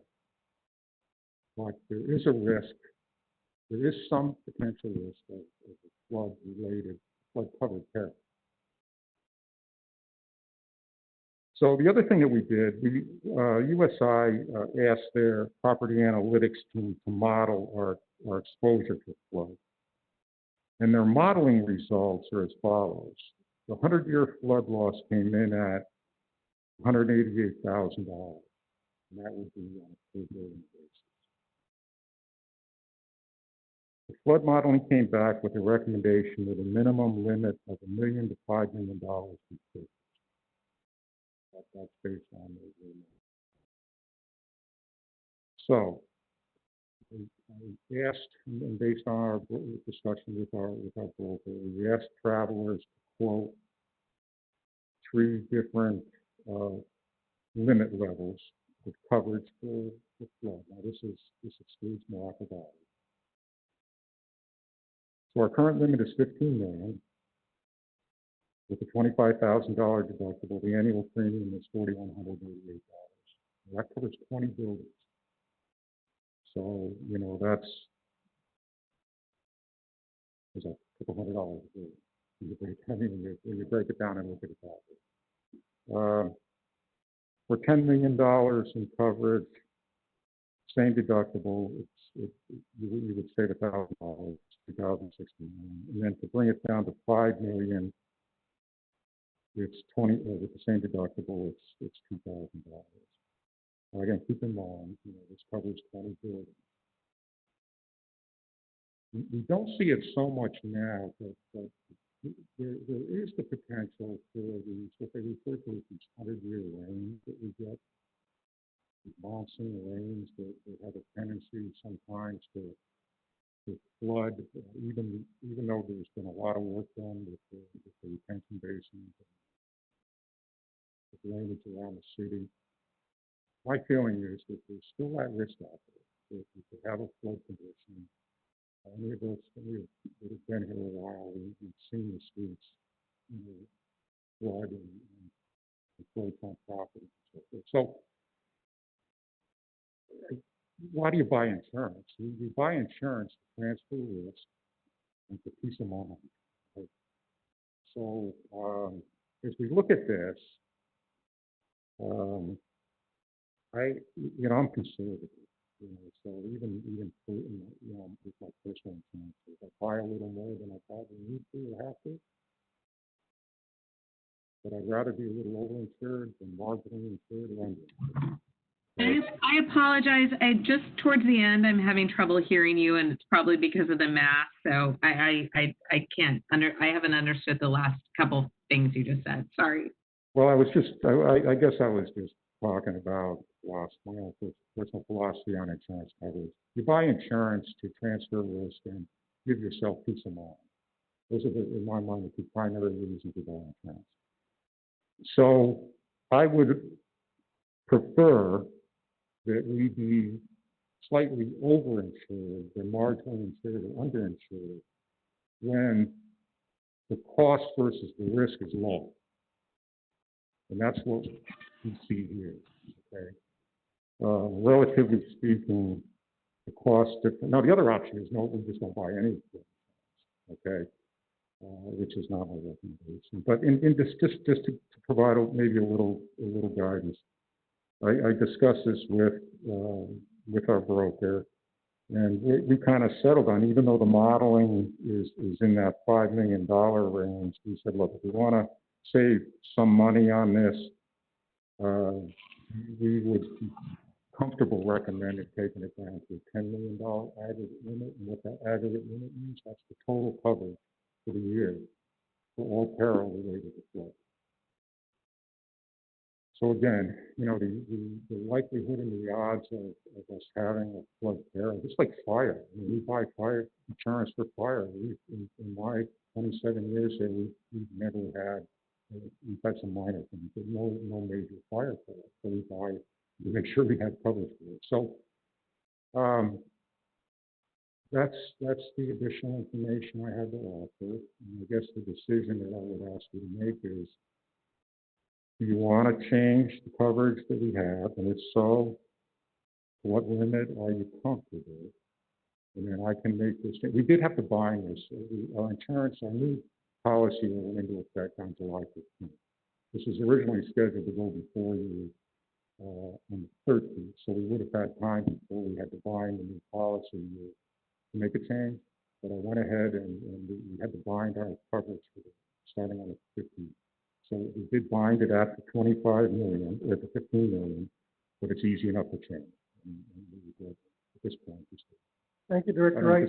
but there is a risk, there is some potential risk of flood-related, flood-covered peril. So the other thing that we did, USI asked their property analytics team to model our exposure to flood. And their modeling results are as follows. The 100-year flood loss came in at $188,000, and that would be on a per building basis. The flood modeling came back with a recommendation with a minimum limit of $1 million to $5 million be purchased. That's based on the agreement. So, we asked, and based on our discussion with our broker, we asked travelers to quote 3 different limit levels of coverage for flood. Now, this excludes Moapa Valley. So our current limit is $15 million. With a $25,000 deductible, the annual premium is $4,188. That covers 20 buildings. So, you know, that's a couple $100 a building. When you break it down and look at it that way. For $10 million in coverage, same deductible, you would save $1,000, $2,069. And then to bring it down to $5 million, it's 20 with the same deductible. It's $2,000. Again, keep in mind, you know, this covers 20 buildings. We don't see it so much now, but there is the potential for these, what they refer to as these 100-year rains that we get. These monsoon rains that have a tendency sometimes to flood, even though there's been a lot of work done with the retention basins and the drainage around the city. My feeling is that there's still that risk out there. If you could have a flood condition, any of us that have been here a while, we've seen the streets, you know, flood and flood on property and so forth. So, why do you buy insurance? You buy insurance to transfer risk and for peace of mind. Right? So, as we look at this, I'm conservative. You know, so even you know, with my personal insurance, if I buy a little more than I probably need to or have to, but I'd rather be a little overinsured than marginally insured or under. I apologize. Just towards the end, I'm having trouble hearing you, and it's probably because of the mask. So I haven't understood the last couple things you just said. Sorry. Well, I guess I was just talking about my own personal philosophy on insurance coverage. You buy insurance to transfer risk and give yourself peace of mind. Those are, in my mind, the 2 primary reasons to buy insurance. So I would prefer that we be slightly overinsured, they're marginally insured or underinsured when the cost versus the risk is low. And that's what we see here, okay? Relatively speaking, the cost difference. Now, the other option is no, we just don't buy any insurance, okay? Which is not my recommendation. But in just to provide maybe a little guidance, I discussed this with our broker, and we kind of settled on, even though the modeling is in that $5 million range, we said, look, if we want to save some money on this, we would be comfortable recommending taking it down to a $10 million aggregate limit. And what that aggregate limit means, that's the total coverage for the year for all peril related to flood. So again, you know, the likelihood and the odds of us having a flood peril, just like fire. I mean, we buy fire insurance for fire. In my 27 years here, we've never had, we've had some minor things, but no major fire peril. So we buy, we make sure we have coverage for it. So that's the additional information I had to offer. And I guess the decision that I would ask you to make is, do you want to change the coverage that we have? And if so, what limit are you comfortable with? And then I can make this. We did have to bind this. Our insurance, our new policy went into effect on July 15th. This was originally scheduled to go before you on the 13th, so we would have had time before we had to bind the new policy to make a change. But I went ahead and we had to bind our coverage starting on the 15th. So we did bind it at the 25 million, at the 15 million, but it's easy enough to change. And at this point, thank you, Director Rice.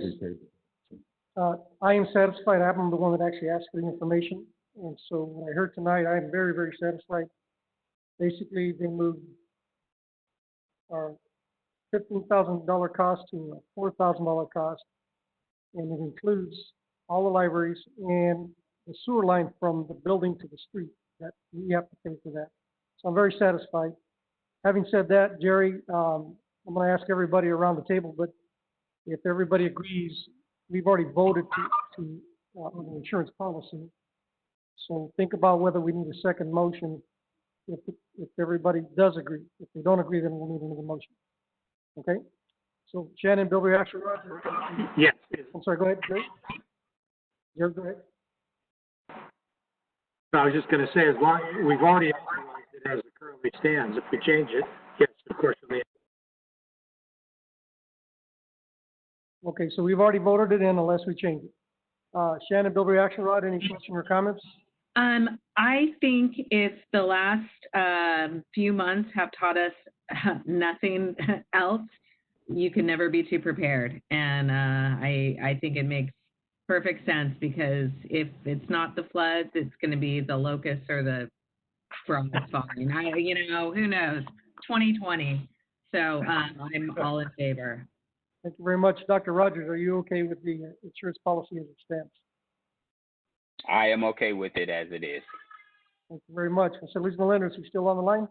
I am satisfied. I'm the one that actually asked for the information. And so what I heard tonight, I am very, very satisfied. Basically, they moved our $15,000 cost to a $4,000 cost. And it includes all the libraries and the sewer line from the building to the street, that we have to pay for that. So I'm very satisfied. Having said that, Jerry, I'm going to ask everybody around the table, but if everybody agrees, we've already voted on the insurance policy. So think about whether we need a second motion if everybody does agree. If they don't agree, then we'll need another motion. Okay? So Shannon, Bill, reaction, Roger? Yes. I'm sorry, go ahead, Jerry. Jerry, go ahead. I was just going to say, as long as we've already authorized it as it currently stands, if we change it, yes, of course, we may. Okay, so we've already voted it in unless we change it. Shannon, Bill, reaction, Rod, any questions or comments? I think if the last few months have taught us nothing else, you can never be too prepared. And I think it makes perfect sense, because if it's not the floods, it's going to be the locusts or the frost falling. You know, who knows? 2020. So I'm all in favor. Thank you very much. Dr. Rogers, are you okay with the insurance policy as it stands? I am okay with it as it is. Thank you very much. Mr. Liz Melendez, are you still on the line?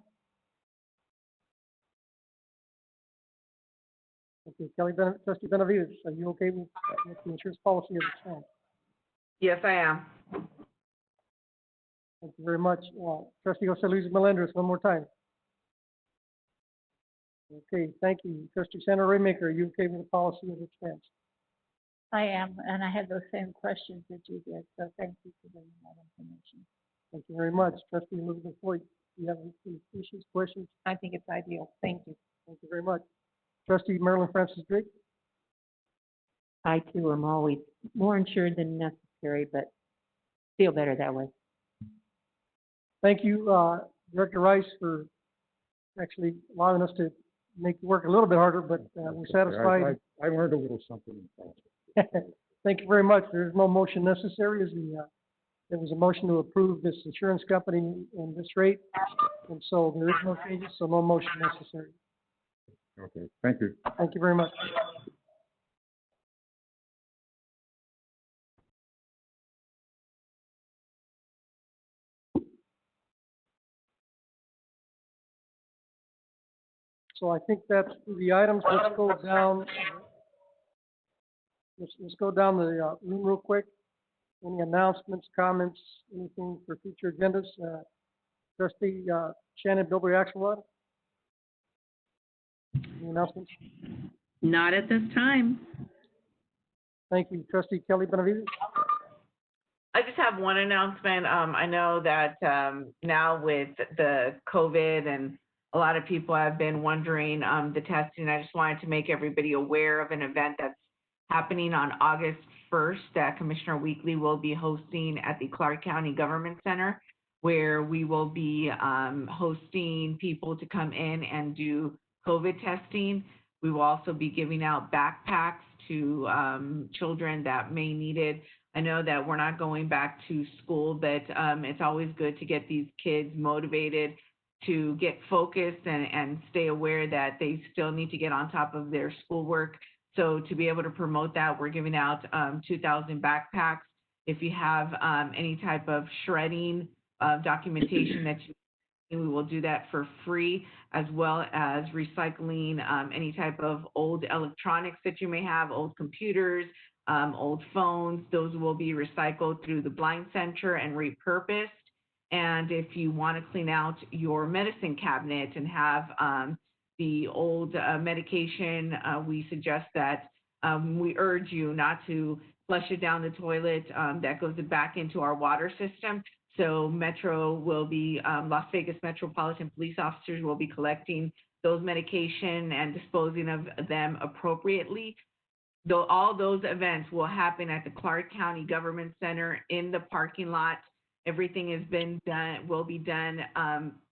Okay, Trustee Benavides, are you okay with the insurance policy as it stands? Yes, I am. Thank you very much. Trustee Jose Luis Melendez, one more time. Okay, thank you. Trustee Sandra Raymaker, are you okay with the policy as it stands? I am, and I had those same questions that you did, so thank you for bringing that information. Thank you very much. Trustee Elizabeth Floyd, do you have any issues, questions? I think it's ideal. Thank you. Thank you very much. Trustee Marilyn Francis Drake? I too am always more insured than necessary, but feel better that way. Thank you, Director Rice, for actually allowing us to make it work a little bit harder, but we're satisfied. I learned a little something. Thank you very much. There's no motion necessary. There was a motion to approve this insurance company and this rate, and so there is no changes, so no motion necessary. Okay, thank you. Thank you very much. So I think that's the items. Let's go down. Let's go down the room real quick. Any announcements, comments, anything for future agendas? Trustee Shannon Bilbrey Axelrod? Any announcements? Not at this time. Thank you. Trustee Kelly Benavides? I just have one announcement. I know that now with the COVID and a lot of people have been wondering the testing. I just wanted to make everybody aware of an event that's happening on August 1st that Commissioner Weekly will be hosting at the Clark County Government Center, where we will be hosting people to come in and do COVID testing. We will also be giving out backpacks to children that may need it. I know that we're not going back to school, but it's always good to get these kids motivated to get focused and stay aware that they still need to get on top of their schoolwork. So to be able to promote that, we're giving out 2,000 backpacks. If you have any type of shredding documentation that you we will do that for free, as well as recycling any type of old electronics that you may have, old computers, old phones. Those will be recycled through the Blind Center and repurposed. And if you want to clean out your medicine cabinet and have the old medication, we suggest that we urge you not to flush it down the toilet. That goes back into our water system. So Metro will be, Las Vegas Metropolitan Police officers will be collecting those medication and disposing of them appropriately. Though all those events will happen at the Clark County Government Center in the parking lot. Everything has been done, will be done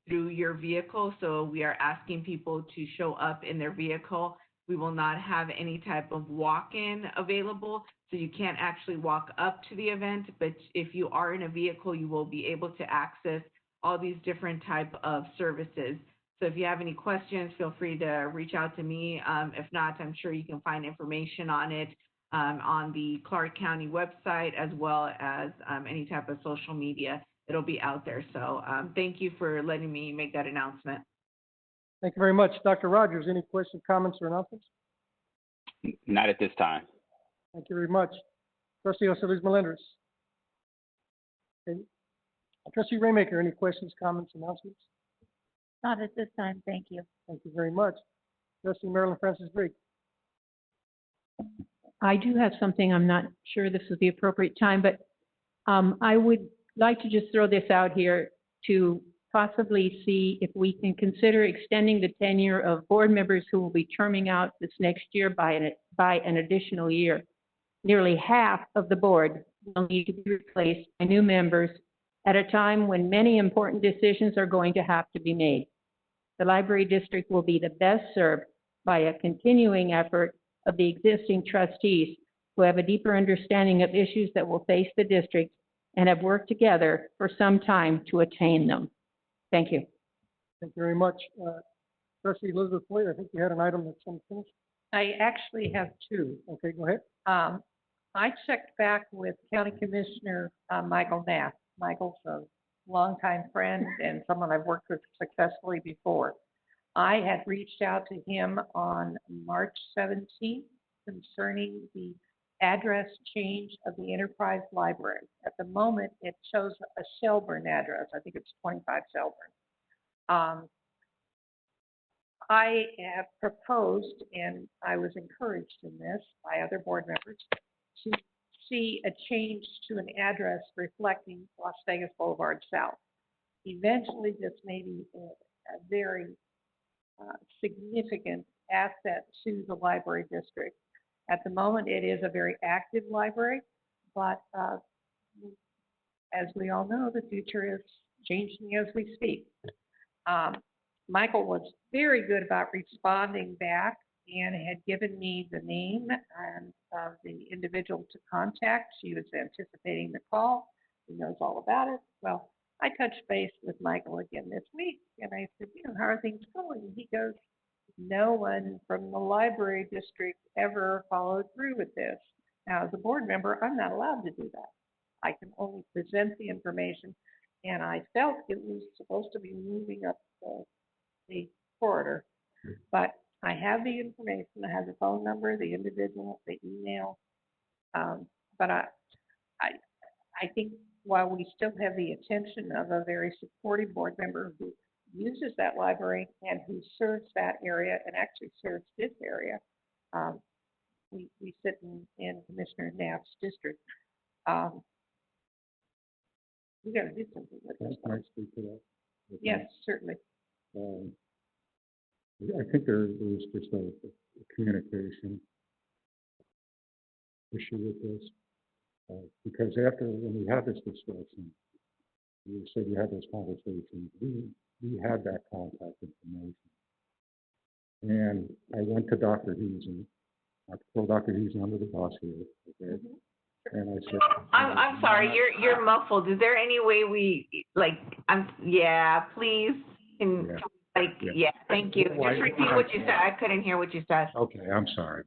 through your vehicle. So we are asking people to show up in their vehicle. We will not have any type of walk-in available. So you can't actually walk up to the event, but if you are in a vehicle, you will be able to access all these different type of services. So if you have any questions, feel free to reach out to me. If not, I'm sure you can find information on it on the Clark County website, as well as any type of social media. It'll be out there. So thank you for letting me make that announcement. Thank you very much. Dr. Rogers, any questions, comments, or announcements? Not at this time. Thank you very much. Trustee Osiris Melendres. Okay. Trustee Raymaker, any questions, comments, announcements? Not at this time, thank you. Thank you very much. Trustee Marilyn Francis Briggs. I do have something, I'm not sure this is the appropriate time, but I would like to just throw this out here to possibly see if we can consider extending the tenure of board members who will be terming out this next year by an additional year. Nearly half of the board will need to be replaced by new members at a time when many important decisions are going to have to be made. The library district will be the best served by a continuing effort of the existing trustees who have a deeper understanding of issues that will face the district and have worked together for some time to attain them. Thank you. Thank you very much. Trustee Elizabeth Floyd, I think you had an item that's unfinished. I actually have two. Okay, go ahead. I checked back with County Commissioner Michael Knapp. Michael's a longtime friend and someone I've worked with successfully before. I had reached out to him on March 17th concerning the address change of the Enterprise Library. At the moment, it shows a Shelburne address. I think it's 25 Shelburne. I have proposed, and I was encouraged in this by other board members, to see a change to an address reflecting Las Vegas Boulevard South. Eventually, this may be a very significant asset to the library district. At the moment, it is a very active library, but as we all know, the future is changing as we speak. Michael was very good about responding back and had given me the name and of the individual to contact. She was anticipating the call. He knows all about it. Well, I touched base with Michael again this week, and I said, how are things going? And he goes, no one from the library district ever followed through with this. Now, as a board member, I'm not allowed to do that. I can only present the information, and I felt it was supposed to be moving up the corridor. But I have the information, I have the phone number, the individual, the email. But I, I think while we still have the attention of a very supportive board member who uses that library and who serves that area and actually serves this area, we sit in Commissioner Knapp's district. We got to do something with this. Can I speak to that? Yes, certainly. I think there's just a communication issue with this. Because when we had this discussion, we said we had those conversations, we had that contact information. And I went to Dr. Husen, I throw Dr. Husen under the bus here, okay? And I said, I'm sorry, you're muffled. Is there any way please, thank you. Well, Just repeat what you said. I couldn't hear what you said. Okay, I'm sorry.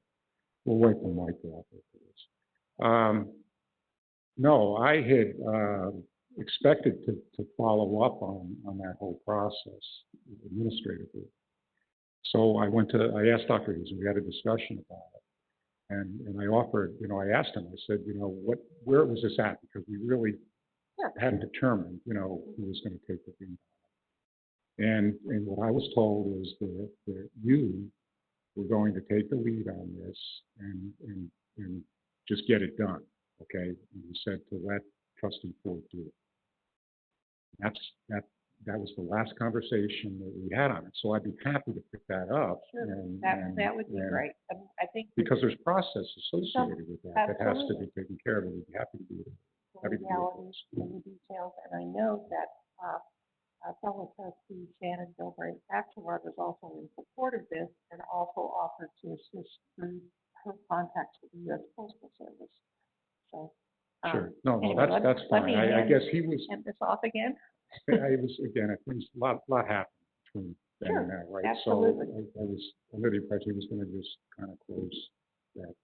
We'll wait the mic off for this. No, I had expected to follow up on that whole process administratively. So I asked Dr. Husen, we had a discussion about it. And I offered, I asked him, I said, where was this at? Because we really hadn't determined, who was going to take the lead. And what I was told is that you were going to take the lead on this and just get it done, okay? And he said to let Trustee Ford do it. That was the last conversation that we had on it. So I'd be happy to pick that up. Sure, that would be great. I think because there's process associated with that has to be taken care of, and we'd be happy to do it. The realities and the details, and I know that fellow trustee Shannon Gilbert Axelrod was also in support of this and also offered to assist through her contacts with the U.S. Postal Service. So sure, no, anyway, that's fine. I guess he was. End this off again. I was again. I think a lot happened between then and now, right? Absolutely. So I was under the impression he was going to just kind of close that,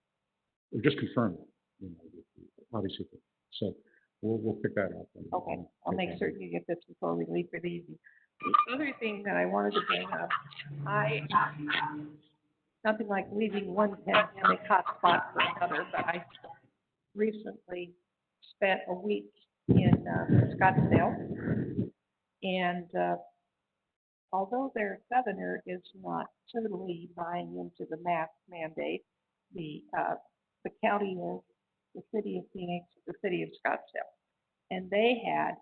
or just confirm it. Obviously. So we'll pick that up. Okay, I'll make certain you get this before we leave for the evening. The other thing that I wanted to bring up, nothing like leaving one pandemic hotspot for another, but I recently spent a week in Scottsdale, and although their governor is not totally buying into the mask mandate, the county is, the city of Phoenix, the city of Scottsdale, and they had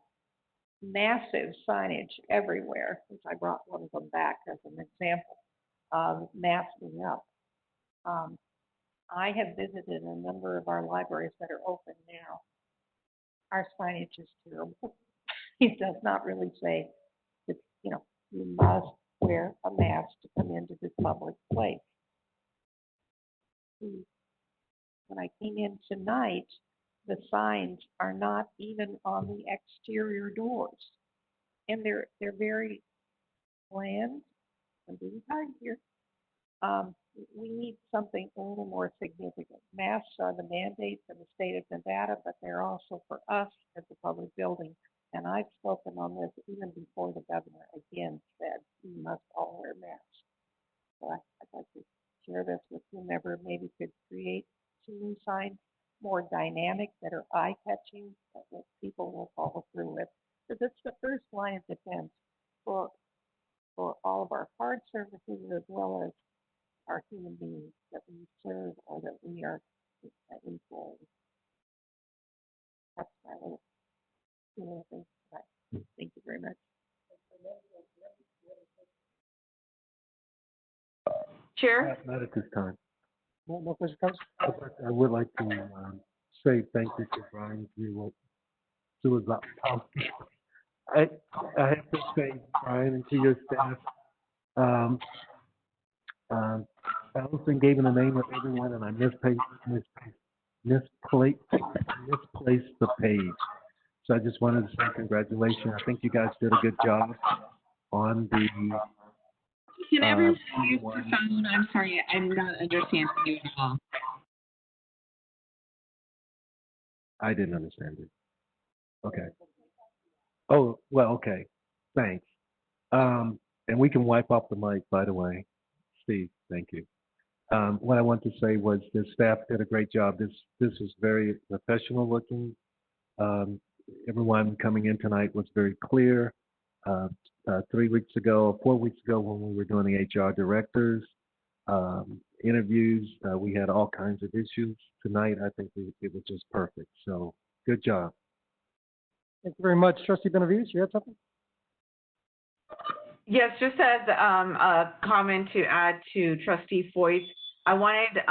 massive signage everywhere, which I brought one of them back as an example of masking up. I have visited a number of our libraries that are open now. Our signage is terrible. It does not really say that, you must wear a mask to come into this public place. When I came in tonight, the signs are not even on the exterior doors. And they're very bland. I'm being kind here. We need something a little more significant. Masks are the mandates in the state of Nevada, but they're also for us as a public building. And I've spoken on this even before the governor again said we must all wear masks. So I'd like to share this with whomever maybe could create some new signs, more dynamic, that are eye-catching, that people will follow through with. Because it's the first line of defense for all of our hard services as well as our human beings that we serve or that we are employing. That's my little thing tonight. Thank you very much. Chair? Not at this time. No questions. I would like to say thank you to Brian. I have to say, Brian, and to your staff, Allison gave me the name of everyone, and I misplaced the page. So I just wanted to say congratulations. I think you guys did a good job on the. Can everyone use the phone? I'm sorry, I'm not understanding you at all. I didn't understand it. Okay. Oh, well, okay. Thanks. And we can wipe off the mic, by the way. Steve, thank you. What I want to say was the staff did a great job. This is very professional looking. Everyone coming in tonight was very clear. 4 weeks ago, when we were doing the HR directors, interviews, we had all kinds of issues. Tonight, I think it was just perfect. So good job. Thank you very much. Trustee Benavides, you had something? Yes, just as a comment to add to Trustee Foyt, I wanted,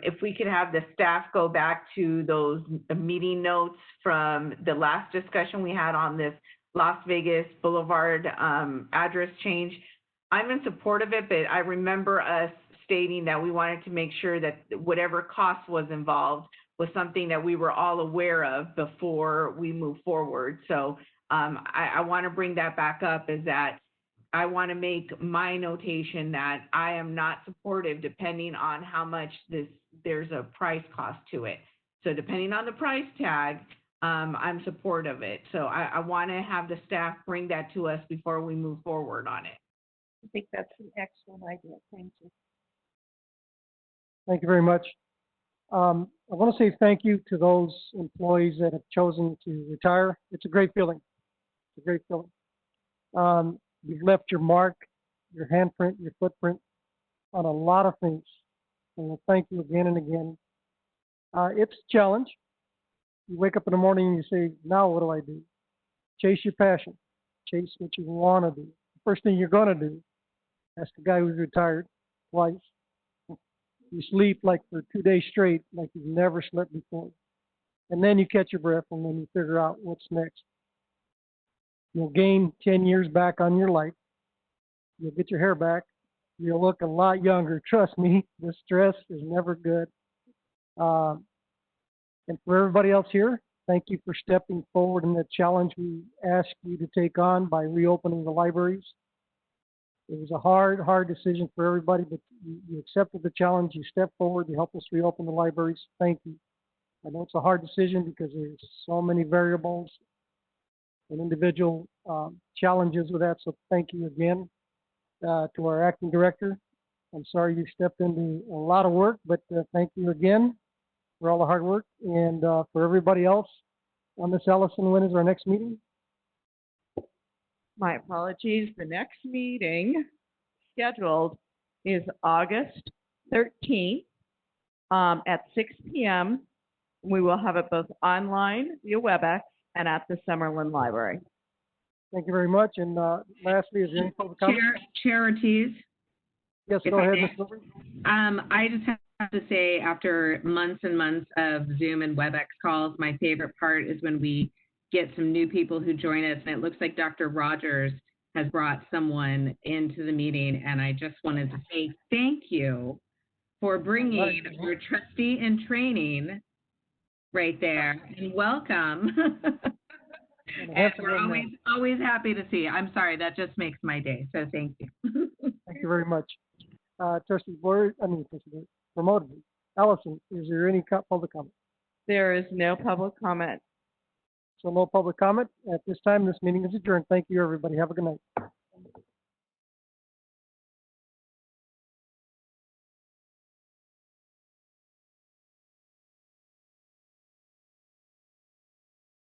if we could have the staff go back to those meeting notes from the last discussion we had on this Las Vegas Boulevard address change. I'm in support of it, but I remember us stating that we wanted to make sure that whatever cost was involved was something that we were all aware of before we move forward. So I want to bring that back up, is that I want to make my notation that I am not supportive depending on how much there's a price cost to it. So depending on the price tag, I'm supportive of it. So I want to have the staff bring that to us before we move forward on it. I think that's an excellent idea. Thank you. Thank you very much. I want to say thank you to those employees that have chosen to retire. It's a great feeling. It's a great feeling. You've left your mark, your handprint, your footprint on a lot of things. And thank you again and again. It's a challenge. You wake up in the morning and you say, now what do I do? Chase your passion. Chase what you want to do. The first thing you're going to do, ask the guy who's retired twice. You sleep like for 2 days straight, like you've never slept before. And then you catch your breath and then you figure out what's next. You'll gain 10 years back on your life. You'll get your hair back. You'll look a lot younger. Trust me, the stress is never good. And for everybody else here, thank you for stepping forward in the challenge we asked you to take on by reopening the libraries. It was a hard decision for everybody, but you accepted the challenge. You stepped forward to help us reopen the libraries. Thank you. I know it's a hard decision because there's so many variables and individual challenges with that. So thank you again to our acting director. I'm sorry you stepped into a lot of work, but thank you again for all the hard work. And for everybody else, Ms. Ellison, when is our next meeting? My apologies. The next meeting scheduled is August 13th at 6 p.m. We will have it both online via WebEx and at the Summerlin Library. Thank you very much. And lastly, is there any public comment? Charities. Yes, go ahead, Ms. Silver. I just have to say, after months and months of Zoom and WebEx calls, my favorite part is when we get some new people who join us, and it looks like Dr. Rogers has brought someone into the meeting, and I just wanted to say thank you for bringing our trustee in training right there, and welcome. And we're always happy to see you. I'm sorry, that just makes my day, so thank you. Thank you very much. Trustee Promoter, Allison, is there any public comment? There is no public comment. So no public comment. At this time, this meeting is adjourned. Thank you, everybody. Have a good night.